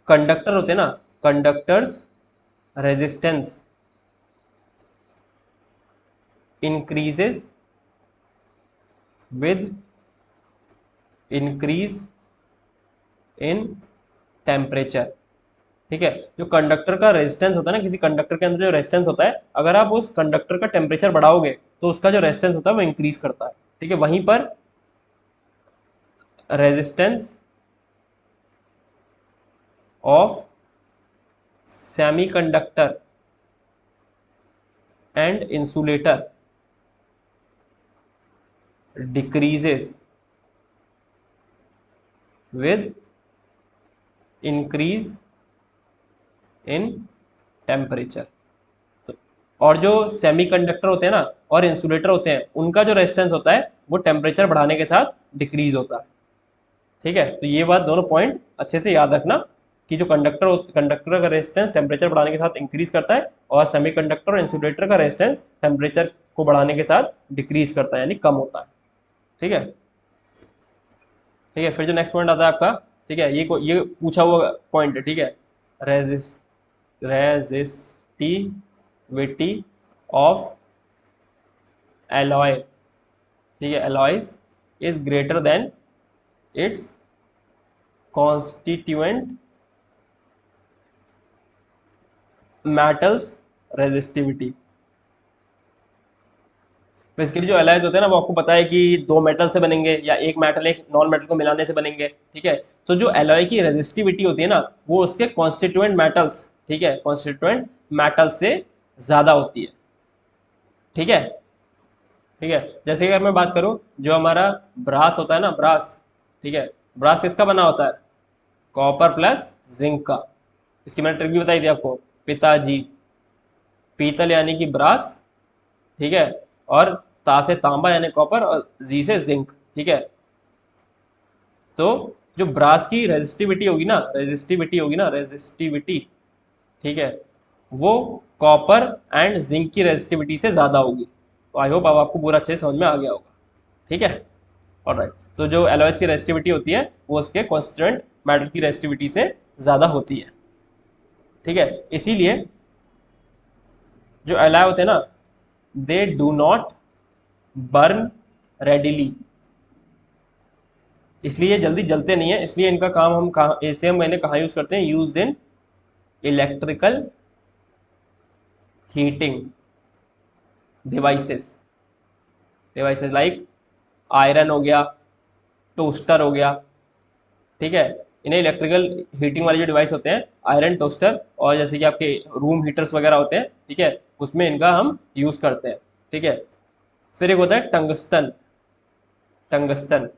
कंडक्टर होते हैं ना, conductors resistance increases with increase in temperature, ठीक है। जो कंडक्टर का रेजिस्टेंस होता है ना, किसी कंडक्टर के अंदर जो रेजिस्टेंस होता है, अगर आप उस कंडक्टर का टेम्परेचर बढ़ाओगे तो उसका जो रेजिस्टेंस होता है वो इंक्रीज करता है, ठीक है। वहीं पर resistance of semiconductor and insulator decreases with increase in temperature. और जो सेमीकंडक्टर होते हैं ना और इंसुलेटर होते हैं, उनका जो रेजिस्टेंस होता है वो टेम्परेचर बढ़ाने के साथ डिक्रीज होता है, ठीक है। तो ये बात दोनों पॉइंट अच्छे से याद रखना कि जो कंडक्टर का रेजिस्टेंस टेम्परेचर बढ़ाने के साथ इंक्रीज करता है, और सेमीकंडक्टर और इंसुलेटर का रेजिस्टेंस टेम्परेचर को बढ़ाने के साथ डिक्रीज करता है, यानी कम होता है, ठीक है, ठीक है। फिर जो नेक्स्ट पॉइंट आता है आपका, ठीक है, ये पूछा हुआ पॉइंट है, ठीक है, रेजिस्टिविटी ऑफ एलॉय ठीक है, alloys is greater than its constituent metals resistivity। Basically जो एलाइज होते हैं ना, वो आपको पता है कि दो मेटल से बनेंगे या एक मेटल एक नॉन मेटल को मिलाने से बनेंगे, ठीक है। तो जो एलॉय की रेजिस्टिविटी होती है ना, वो उसके कॉन्स्टिट्यूएंट मेटल्स, ठीक है, कॉन्स्टिट्यूएंट मेटल्स से ज़्यादा होती है, ठीक है। ठीक है, जैसे कि अगर मैं बात करूं, जो हमारा ब्रास होता है ना, ब्रास, ठीक है, ब्रास किसका बना होता है? कॉपर प्लस जिंक का। इसकी मैंने ट्रिक भी बताई थी आपको, पिताजी, पीतल यानी कि ब्रास, ठीक है, और ता से तांबा यानी कॉपर, और जी से जिंक, ठीक है। तो जो ब्रास की रेजिस्टिविटी होगी ना, रेजिस्टिविटी, ठीक है, वो कॉपर एंड जिंक की रेजिस्टिविटी से ज़्यादा होगी। तो आई होप अब आपको पूरा अच्छे से समझ में आ गया होगा, ठीक है। ऑलराइट, तो जो एलॉयस की रेजिस्टिविटी होती है वो उसके कॉन्स्टेंट मेटल की रेजिस्टिविटी से ज़्यादा होती है, ठीक है। इसीलिए जो एलॉय होते हैं ना, they do not burn readily, इसलिए जल्दी जलते नहीं है, इसलिए इनका काम हम कहाँ, इसलिए मैंने कहाँ यूज़ करते हैं, use in electrical heating devices, devices like iron हो गया, टोस्टर हो गया, ठीक है। इन्हें इलेक्ट्रिकल हीटिंग वाले जो डिवाइस होते हैं, आयरन, टोस्टर, और जैसे कि आपके रूम हीटर्स वगैरह होते हैं, ठीक है, उसमें इनका हम यूज़ करते हैं, ठीक है। फिर एक होता है टंगस्टन, टंगस्टन,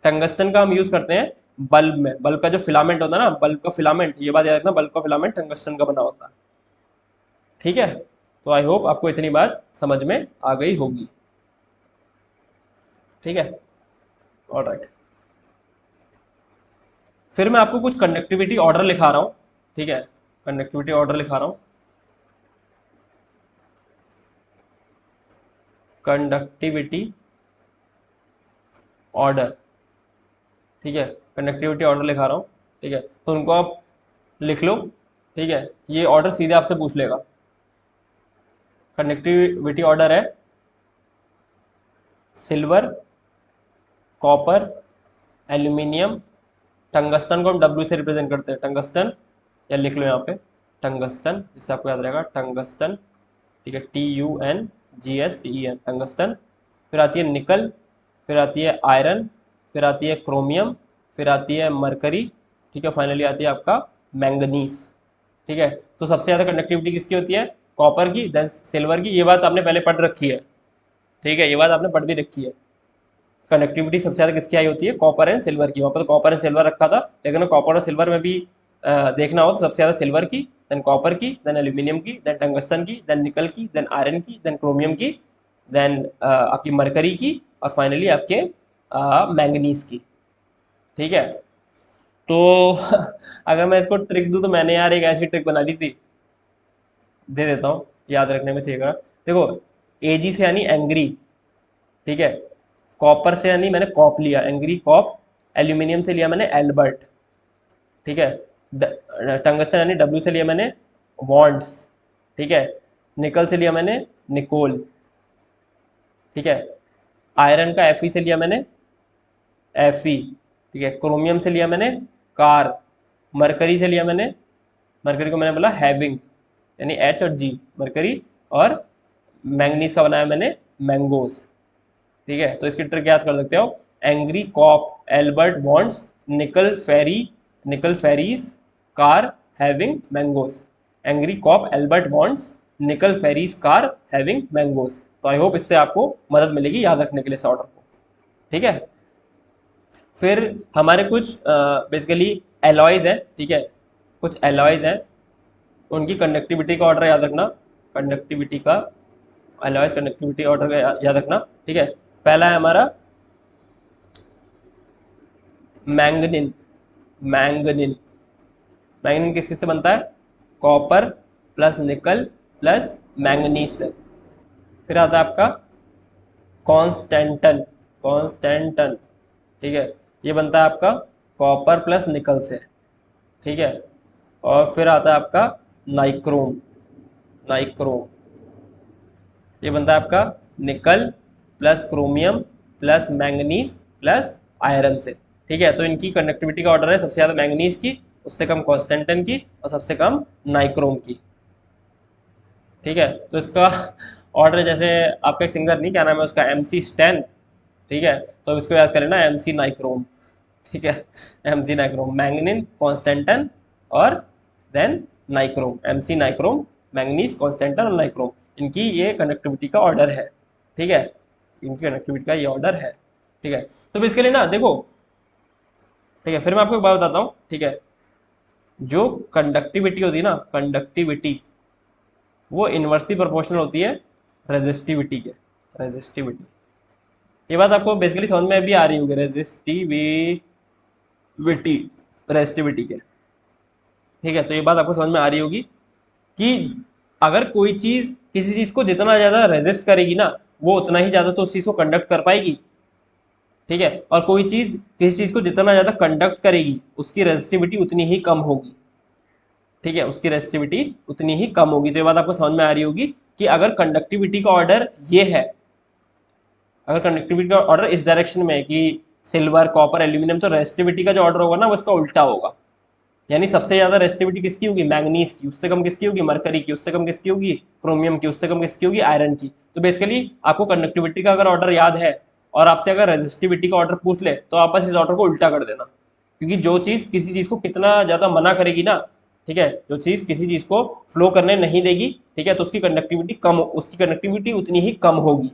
टंगस्टन का हम यूज़ करते हैं बल्ब में, बल्ब का जो फिलामेंट होता है ना, बल्ब का फिलामेंट, ये बात याद रखना, बल्ब का फिलामेंट टंगस्टन का बना होता है, ठीक है। तो आई होप आपको इतनी बात समझ में आ गई होगी, ठीक है। ऑलराइट, फिर मैं आपको कुछ कंडक्टिविटी ऑर्डर लिखा रहा हूँ, ठीक है, कंडक्टिविटी ऑर्डर लिखा रहा हूँ, कंडक्टिविटी ऑर्डर, ठीक है, कंडक्टिविटी ऑर्डर लिखा रहा हूँ, ठीक है, तो उनको आप लिख लो, ठीक है। ये ऑर्डर सीधे आपसे पूछ लेगा। कंडक्टिविटी ऑर्डर है सिल्वर, कॉपर, एल्यूमिनियम, टंगस्टन को हम डब्ल्यू से रिप्रेजेंट करते हैं, टंगस्टन, या लिख लो यहाँ पे टंगस्टन, जिससे आपको याद रहेगा टंगस्टन, ठीक है, TUNGSTEN, टंगस्टन। फिर आती है निकल, फिर आती है आयरन, फिर आती है क्रोमियम, फिर आती है मरकरी, ठीक है, फाइनली आती है आपका मैंगनीस, ठीक है। तो सबसे ज़्यादा कंडक्टिविटी किसकी होती है? कॉपर की, देन सिल्वर की। ये बात आपने पहले पढ़ रखी है, ठीक है, ये बात आपने पढ़ भी रखी है। कनेक्टिविटी सबसे ज़्यादा किसकी आई होती है? कॉपर एंड सिल्वर की। वहाँ पर तो कॉपर एंड सिल्वर रखा था, लेकिन कॉपर और सिल्वर में भी देखना हो तो सबसे ज़्यादा सिल्वर की, देन कॉपर की, देन एल्यूमिनियम की, देन टंगस्टन की, देन निकल की, देन आयरन की, देन क्रोमियम की, देन आपकी मरकरी की, और फाइनली आपके मैंगनीज की, ठीक है। तो अगर मैं इसको ट्रिक दूँ तो मैंने यार एक ऐसी ट्रिक बना ली थी, दे देता हूँ, याद रखने में चाहिए। देखो, एजी से यानी एंग्री, ठीक है, कॉपर से यानी मैंने कॉप लिया, एंग्री कॉप, एल्यूमिनियम से लिया मैंने एल्बर्ट, ठीक है, टंगस्टन यानी डब्ल्यू से लिया मैंने वॉन्ड्स, ठीक है, निकल से लिया मैंने निकोल, ठीक है, आयरन का एफई से लिया मैंने एफई, ठीक है, क्रोमियम से लिया मैंने कार, मरकरी से लिया मैंने, मरकरी को मैंने बोला हैविंग, यानी एच और जी, मरकरी, और मैंगनीज का बनाया मैंने मैंगोस, ठीक है। तो इसकी ट्रिक याद कर सकते हो, angry cop Albert bonds nickel ferry, nickel ferries car having mangoes, angry cop Albert bonds nickel ferries car having mangoes. तो आई होप इससे आपको मदद मिलेगी याद रखने के लिए इस ऑर्डर को, ठीक है। फिर हमारे कुछ बेसिकली एलॉयज हैं, ठीक है, कुछ एलॉयज हैं, उनकी कंडक्टिविटी का ऑर्डर याद रखना, कंडक्टिविटी का, एलॉयज कंडक्टिविटी ऑर्डर का याद रखना, ठीक है। पहला है हमारा मैंगनीन, मैंगनीन, मैंगनीन किस किस से बनता है? Copper plus nickel plus manganese से। फिर आता है आपका कॉन्स्टेंटन, कॉन्स्टेंटन, ठीक है, ये बनता है आपका कॉपर प्लस निकल से, ठीक है। और फिर आता है आपका नाइक्रोम, नाइक्रोम, ये बनता है आपका nickel plus chromium plus manganese plus iron से। ठीक है, तो इनकी कंडक्टिविटी का ऑर्डर है सबसे ज़्यादा मैंगनीज की, उससे कम कॉन्स्टेंटन की, और सबसे कम नाइक्रोम की। ठीक है, तो इसका ऑर्डर जैसे आपका एक सिंगर नहीं, क्या नाम है उसका, MC स्टैन। ठीक है, तो अब इसको याद कर लेना, MC नाइक्रोम। ठीक है, MC नाइक्रोम, मैंगनीन, कॉन्स्टेंटन और then nichrome, MC nichrome, manganese, constantan और नाइक्रोम, इनकी ये कंडक्टिविटी का ऑर्डर है। ठीक है, इनकी कंडक्टिविटी का ये ऑर्डर है। ठीक है, तो बेसिकली ना देखो, ठीक है, फिर मैं आपको एक बात बताता हूँ। ठीक है, जो कंडक्टिविटी होती है ना, कंडक्टिविटी वो इन्वर्सली प्रोपोर्शनल होती है रेजिस्टिविटी के। रेजिस्टिविटी, ये बात आपको बेसिकली समझ में भी आ रही होगी, रेजिस्टिविटी, रेजिस्टिविटी के। ठीक है, तो ये बात आपको समझ में आ रही होगी कि अगर कोई चीज़ किसी चीज़ को जितना ज़्यादा रेजिस्ट करेगी ना, वो उतना ही ज़्यादा तो उस चीज़ को कंडक्ट कर पाएगी। ठीक है, और कोई चीज़ किसी चीज़ को जितना ज़्यादा कंडक्ट करेगी, उसकी रेजिस्टिविटी उतनी ही कम होगी। ठीक है, उसकी रेजिस्टिविटी उतनी ही कम होगी। तो ये बात आपको समझ में आ रही होगी कि अगर कंडक्टिविटी का ऑर्डर ये है, अगर कंडक्टिविटी का ऑर्डर इस डायरेक्शन में है कि सिल्वर, कॉपर, एल्यूमिनियम, तो रेजिस्टिविटी का जो ऑर्डर होगा ना वो इसका उल्टा होगा। यानी सबसे ज्यादा रेजिस्टिविटी किसकी होगी, मैंगनीज की, उससे कम किसकी होगी, मरकरी की, उससे कम किसकी होगी, क्रोमियम की, उससे कम किसकी होगी, आयरन की। तो बेसिकली आपको कंडक्टिविटी का अगर ऑर्डर याद है और आपसे अगर रेजिस्टिविटी का ऑर्डर पूछ ले, तो आप बस इस ऑर्डर को उल्टा कर देना। क्योंकि जो चीज़ किसी चीज़ को कितना ज़्यादा मना करेगी ना, ठीक है, जो चीज़ किसी चीज़ को फ्लो करने नहीं देगी, ठीक है, तो उसकी कंडक्टिविटी कम, उसकी कंडक्टिविटी उतनी ही कम होगी।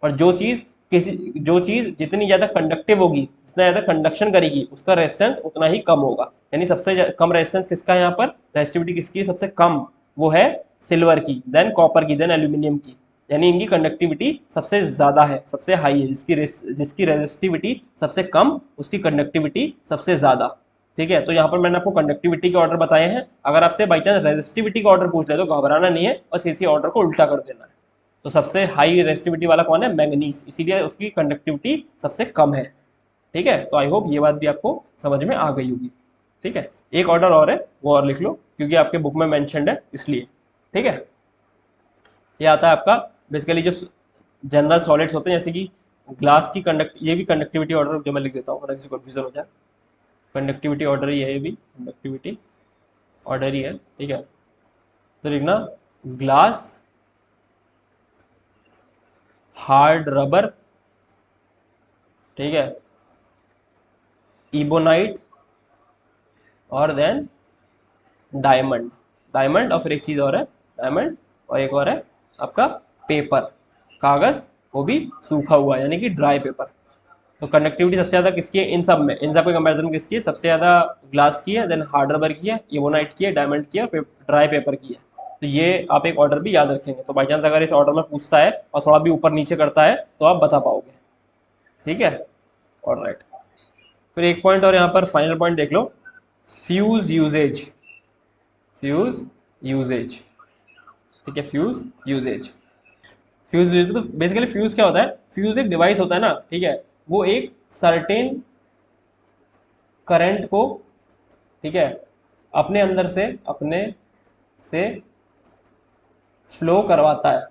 और जो चीज़ जितनी ज़्यादा कंडक्टिव होगी, जितना ज़्यादा कंडक्शन करेगी, उसका रेजिस्टेंस उतना ही कम होगा। यानी सबसे कम रेजिस्टेंस किसका है यहाँ पर, रेजिस्टिविटी किसकी है सबसे कम, वो है सिल्वर की, देन कॉपर की, देन एल्यूमिनियम की। यानी इनकी कंडक्टिविटी सबसे ज़्यादा है, सबसे हाई है, जिसकी रेजिस्टिविटी सबसे कम, उसकी कंडक्टिविटी सबसे ज़्यादा। ठीक है, तो यहाँ पर मैंने आपको कंडक्टिविटी के ऑर्डर बताए हैं। अगर आपसे बाई चांस रेजिस्टिविटी का ऑर्डर पूछ ले तो घबराना नहीं है, बस इसी ऑर्डर को उल्टा कर देना है। तो सबसे हाई रेजिस्टिविटी वाला कौन है, मैंगनीज, इसीलिए उसकी कंडक्टिविटी सबसे कम है। ठीक है, तो आई होप ये बात भी आपको समझ में आ गई होगी। ठीक है, एक ऑर्डर और है, वो और लिख लो क्योंकि आपके बुक में मेंशन्ड है इसलिए। ठीक है, ये आता है आपका बेसिकली जो जनरल सॉलिड्स होते हैं, जैसे कि ग्लास की कंडक्ट, ये भी कंडक्टिविटी ऑर्डर जो मैं लिख देता हूँ वरना किसी कन्फ्यूजन हो जाए। कंडक्टिविटी ऑर्डर ही है, ये भी कंडक्टिविटी ऑर्डर ही है। ठीक है, तो लिखना ग्लास, हार्ड रबर, ठीक है, इबोनाइट, और देन डायमंड। डायमंड और फिर एक चीज़ और है, डायमंड और एक और है आपका पेपर, कागज़, वो भी सूखा हुआ यानी कि ड्राई पेपर। तो कंडक्टिविटी सबसे ज़्यादा किसकी है इन सब में, इन सब के कंपैरिजन किसकी है, सबसे ज़्यादा ग्लास की है, देन हार्ड रबर की है, इबोनाइट की है, डायमंड की है, ड्राई पेपर की है। तो ये आप एक ऑर्डर भी याद रखेंगे, तो बाई चांस अगर इस ऑर्डर में पूछता है और थोड़ा भी ऊपर नीचे करता है तो आप बता पाओगे। ठीक है, ऑलराइट। फिर एक पॉइंट और यहाँ पर फाइनल पॉइंट देख लो, फ्यूज यूजेज। फ्यूज यूजेज, ठीक है, फ्यूज यूजेज। फ्यूज यूज तो बेसिकली फ्यूज क्या होता है, फ्यूज एक डिवाइस होता है ना, ठीक है, वो एक सर्टेन करंट को, ठीक है, अपने अंदर से, अपने से फ्लो करवाता है,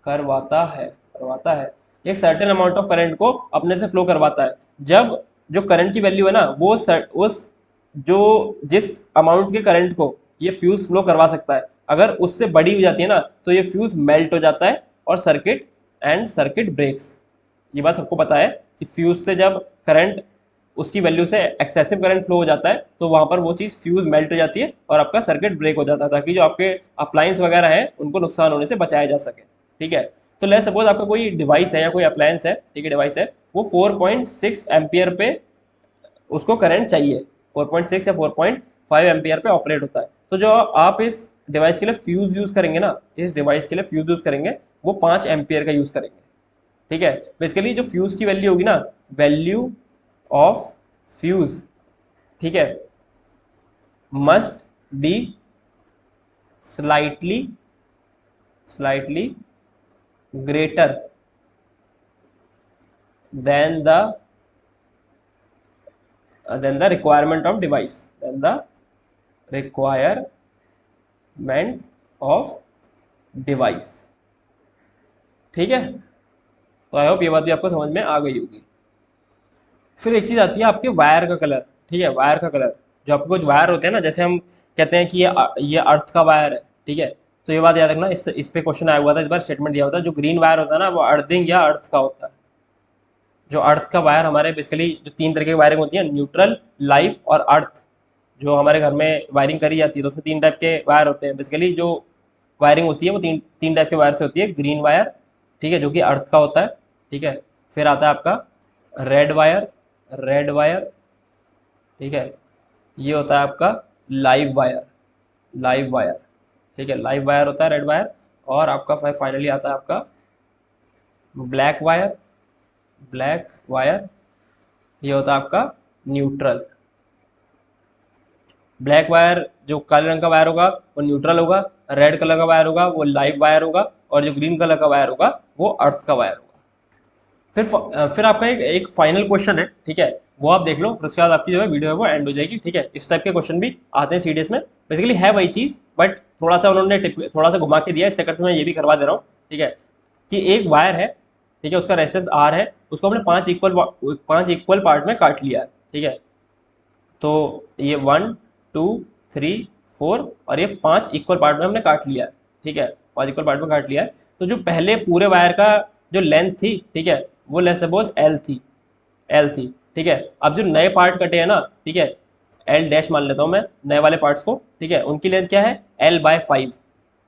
करवाता है, एक सर्टेन अमाउंट ऑफ करंट को अपने से फ्लो करवाता है। जब जो करंट की वैल्यू है ना, वो उस जो जिस अमाउंट के करंट को ये फ्यूज फ्लो करवा सकता है, अगर उससे बड़ी हो जाती है ना, तो ये फ्यूज मेल्ट हो जाता है और सर्किट ब्रेक्स। ये बात सबको पता है कि फ्यूज से जब करंट, उसकी वैल्यू से एक्सेसिव करंट फ्लो हो जाता है, तो वहां पर वो चीज़ फ्यूज मेल्ट हो जाती है और आपका सर्किट ब्रेक हो जाता है, ताकि जो आपके अप्लायंस वगैरह है उनको नुकसान होने से बचाया जा सके। ठीक है, तो लेट्स सपोज आपका कोई डिवाइस है या कोई अप्लायंस है, ठीक है, डिवाइस है, वो 4.6 एम्पियर पे उसको करंट चाहिए, 4.6 या 4.5 एम्पियर पे ऑपरेट होता है। तो जो आप इस डिवाइस के लिए फ्यूज यूज करेंगे ना, इस डिवाइस के लिए फ्यूज यूज करेंगे, वो 5 एम्पियर का यूज करेंगे। ठीक है, बेसिकली जो फ्यूज की वैल्यू होगी ना, वैल्यू ऑफ फ्यूज, ठीक है, must be slightly slightly greater than the requirement of device, than the requirement of device. ठीक है, तो आई होप ये बात भी आपको समझ में आ गई होगी। फिर एक चीज़ आती है आपके वायर का कलर, ठीक है, वायर का कलर। जो आपके कुछ वायर होते हैं ना, जैसे हम कहते हैं कि ये अर्थ का वायर है, ठीक है, तो ये बात याद रखना, इस पे क्वेश्चन आया हुआ था, इस बार स्टेटमेंट दिया होता है, जो ग्रीन वायर होता है ना वो अर्थिंग या अर्थ का होता है। जो अर्थ का वायर हमारे बेसिकली जो 3 तरह की वायरिंग होती है, न्यूट्रल, लाइव और अर्थ, जो हमारे घर में वायरिंग करी जाती है तो उसमें 3 टाइप के वायर होते हैं। बेसिकली जो वायरिंग होती है वो तीन तीन टाइप के वायर से होती है। ग्रीन वायर, ठीक है, जो कि अर्थ का होता है, ठीक है। फिर आता है आपका रेड वायर, रेड वायर, ठीक है, ये होता है आपका लाइव वायर, लाइव वायर, ठीक है, लाइव वायर होता है रेड वायर। और आपका फाइनली आता है आपका ब्लैक वायर, ब्लैक वायर, ये होता है आपका न्यूट्रल। ब्लैक वायर जो काले रंग का वायर होगा वो न्यूट्रल होगा, रेड कलर का वायर होगा वो लाइव वायर होगा, और जो ग्रीन कलर का वायर होगा वो अर्थ का वायर होगा। फिर आपका एक फाइनल क्वेश्चन है, ठीक है, वो आप देख लो, फिर उसके बाद आपकी जो है वीडियो है वो एंड हो जाएगी, ठीक है। इस टाइप के क्वेश्चन भी आते हैं सीडीएस में, बेसिकली है वही चीज़, बट थोड़ा सा उन्होंने थोड़ा सा घुमा के दिया, इस चक्कर से मैं ये भी करवा दे रहा हूँ, ठीक है, कि एक वायर है, ठीक है, उसका रेजिस्टेंस आर है, उसको हमने 5 इक्वल पार्ट में काट लिया है, ठीक है। तो ये 1 2 3 4 और ये 5 इक्वल पार्ट में हमने काट लिया है, ठीक है, 5 इक्वल पार्ट में काट लिया है। तो जो पहले पूरे वायर का जो लेंथ थी, ठीक है, वो लेट्स सपोज एल थी, एल थी, ठीक है। अब जो नए पार्ट कटे हैं ना, ठीक है, एल डैश मान लेता हूँ मैं नए वाले पार्ट्स को, ठीक है, उनकी लेंथ क्या है, L/5।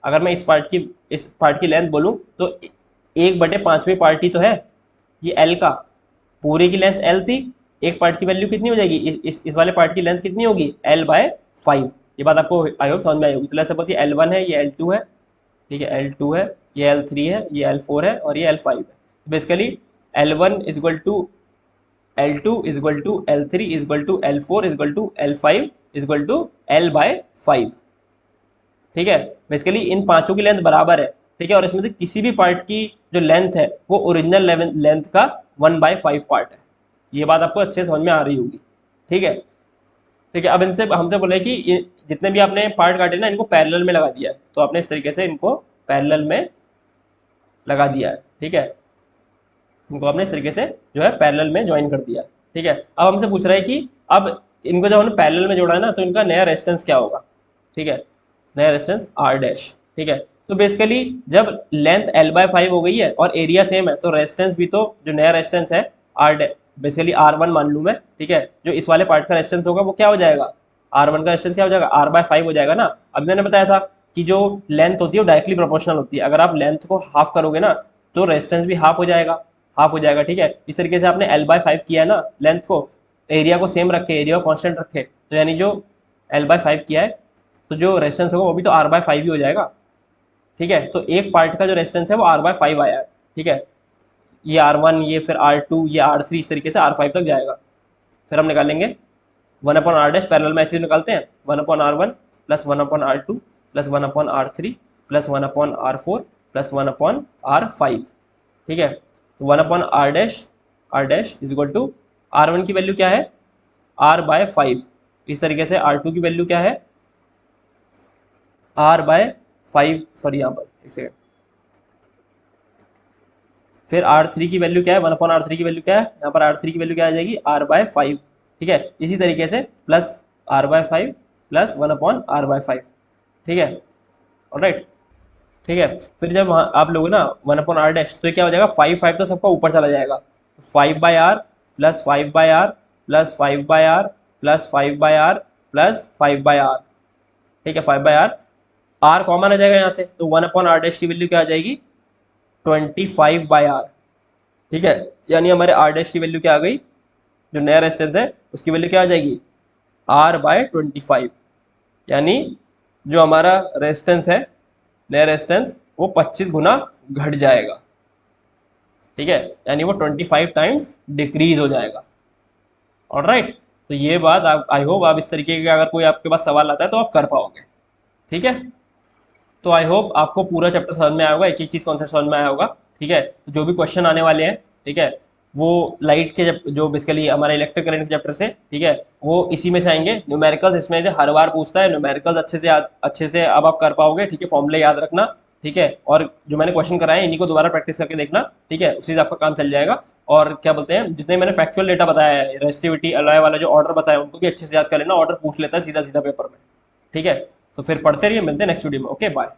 अगर मैं इस पार्ट की लेंथ बोलूँ तो 1/5वीं पार्ट ही तो है ये एल का। पूरे की लेंथ एल थी, एक पार्ट की वैल्यू कितनी हो जाएगी, इस वाले पार्ट की लेंथ कितनी होगी, L/5। ये बात आपको आई होप समझ में आई होगी। तो लेट्स सपोज ये L1 है, ये L2 है, ठीक है, L2 है, ये L3 है, ये L4 है और ये L5 है। Basically L1 is equal to L2 is equal to L3 is equal to L4 is equal to L5 is equal to L/5, ठीक है। बेसिकली इन पांचों की लेंथ बराबर है, ठीक है, और इसमें से किसी भी पार्ट की जो लेंथ है वो ओरिजिनल लेंथ का 1/5 पार्ट है। ये बात आपको अच्छे से समझ में आ रही होगी, ठीक है। ठीक है, अब इनसे हमसे बोले कि जितने भी आपने पार्ट काटे ना इनको पैरेलल में लगा दिया है, तो आपने इस तरीके से इनको पैरेलल में लगा दिया है, ठीक है, इनको आपने इस तरीके से जो है पैरेलल में ज्वाइन कर दिया, ठीक है। अब हमसे पूछ रहा है कि अब इनको जब हमने पैरेलल में जोड़ा है ना तो इनका नया रेजिस्टेंस क्या होगा, ठीक है, नया रेजिस्टेंस आर डैश, ठीक है। तो बेसिकली जब लेंथ L/5 हो गई है और एरिया सेम है तो रेजिस्टेंस भी, तो जो नया रेजिस्टेंस है आर, बेसिकली R1 मान लूँ मैं, ठीक है, जो इस वाले पार्ट का रेजिस्टेंस होगा वो क्या हो जाएगा, R1 का रेजिस्टेंस क्या हो जाएगा, R/5 हो जाएगा ना। अब मैंने बताया था कि जो लेंथ होती है वो डायरेक्टली प्रोपोर्शनल होती है, अगर आप लेंथ को हाफ करोगे ना तो रेजिस्टेंस भी हाफ हो जाएगा, हाफ हो जाएगा, ठीक है। इस तरीके से आपने L/5 किया है ना लेंथ को, एरिया को सेम रखे, एरिया को कांस्टेंट रखे, तो यानी जो L/5 किया है तो जो रेजिस्टेंस होगा वो भी तो R/5 ही हो जाएगा, ठीक है। तो एक पार्ट का जो रेजिस्टेंस है वो R/5 आया है, ठीक है, ये R1, ये फिर R2, ये R3, इस तरीके से R5 तक जाएगा। फिर हम निकालेंगे 1/R डैश, पैरेलल में ऐसे निकालते हैं, 1/R1 plus 1/R2 plus 1/R3 plus 1/R4 plus 1/R5, ठीक है। तो 1/R dash is equal to R1 की वैल्यू क्या है, R/5, इस तरीके से R2 की वैल्यू क्या है, R/5, सॉरी यहाँ पर इसे, फिर R3 की वैल्यू क्या है, 1/R3 की वैल्यू क्या है, यहाँ पर R3 की वैल्यू क्या आ जाएगी, R/5, ठीक है। इसी तरीके से प्लस R/5 प्लस 1/R/5, ठीक है, ऑलराइट, ठीक है। फिर जब आप लोग ना 1/R डैश, तो क्या हो जाएगा, 5 तो सबका ऊपर चला जाएगा, 5/R plus 5/R plus 5/R plus 5/R plus 5/R, ठीक है, 5/R, R कॉमन आ जाएगा यहाँ से, तो 1/R डैश की वैल्यू क्या आ जाएगी, 25/R, ठीक है। यानी हमारे R डैश की वैल्यू क्या आ गई, जो नया रेजिस्टेंस है उसकी वैल्यू क्या आ जाएगी, R/25, यानी जो हमारा रेजिस्टेंस है, नया रेजिस्टेंस, वो 25 गुना घट जाएगा, ठीक है, यानी वो 25 टाइम्स डिक्रीज हो जाएगा, ऑलराइट। तो ये बात आप, आई होप आप इस तरीके का अगर कोई आपके पास सवाल आता है तो आप कर पाओगे, ठीक है। तो आई होप आपको पूरा चैप्टर समझ में आया होगा, एक एक चीज़ कॉन्सेप्ट समझ में आया होगा, ठीक है। जो भी क्वेश्चन आने वाले हैं, ठीक है, वो लाइट के जो बेसिकली हमारे इलेक्ट्रिक करंट के चैप्टर से, ठीक है, वो इसी में से आएंगे। न्यूमेरिकल्स इसमें से हर बार पूछता है, न्यूमेरिकल्स अच्छे से अब आप कर पाओगे, ठीक है, फॉर्मूले याद रखना, ठीक है, और जो मैंने क्वेश्चन कराए इन्हीं को दोबारा प्रैक्टिस करके देखना, ठीक है, उसी से आपका काम चल जाएगा। और क्या बोलते हैं, जितने मैंने फैक्चुअल डेटा बताया है, रेसिस्टिविटी अलॉय वाला जो ऑर्डर बताया, उनको भी अच्छे से याद कर लेना, ऑर्डर पूछ लेता है सीधा सीधा पेपर में, ठीक है। तो फिर पढ़ते रहिए, मिलते हैं नेक्स्ट वीडियो में, ओके बाय।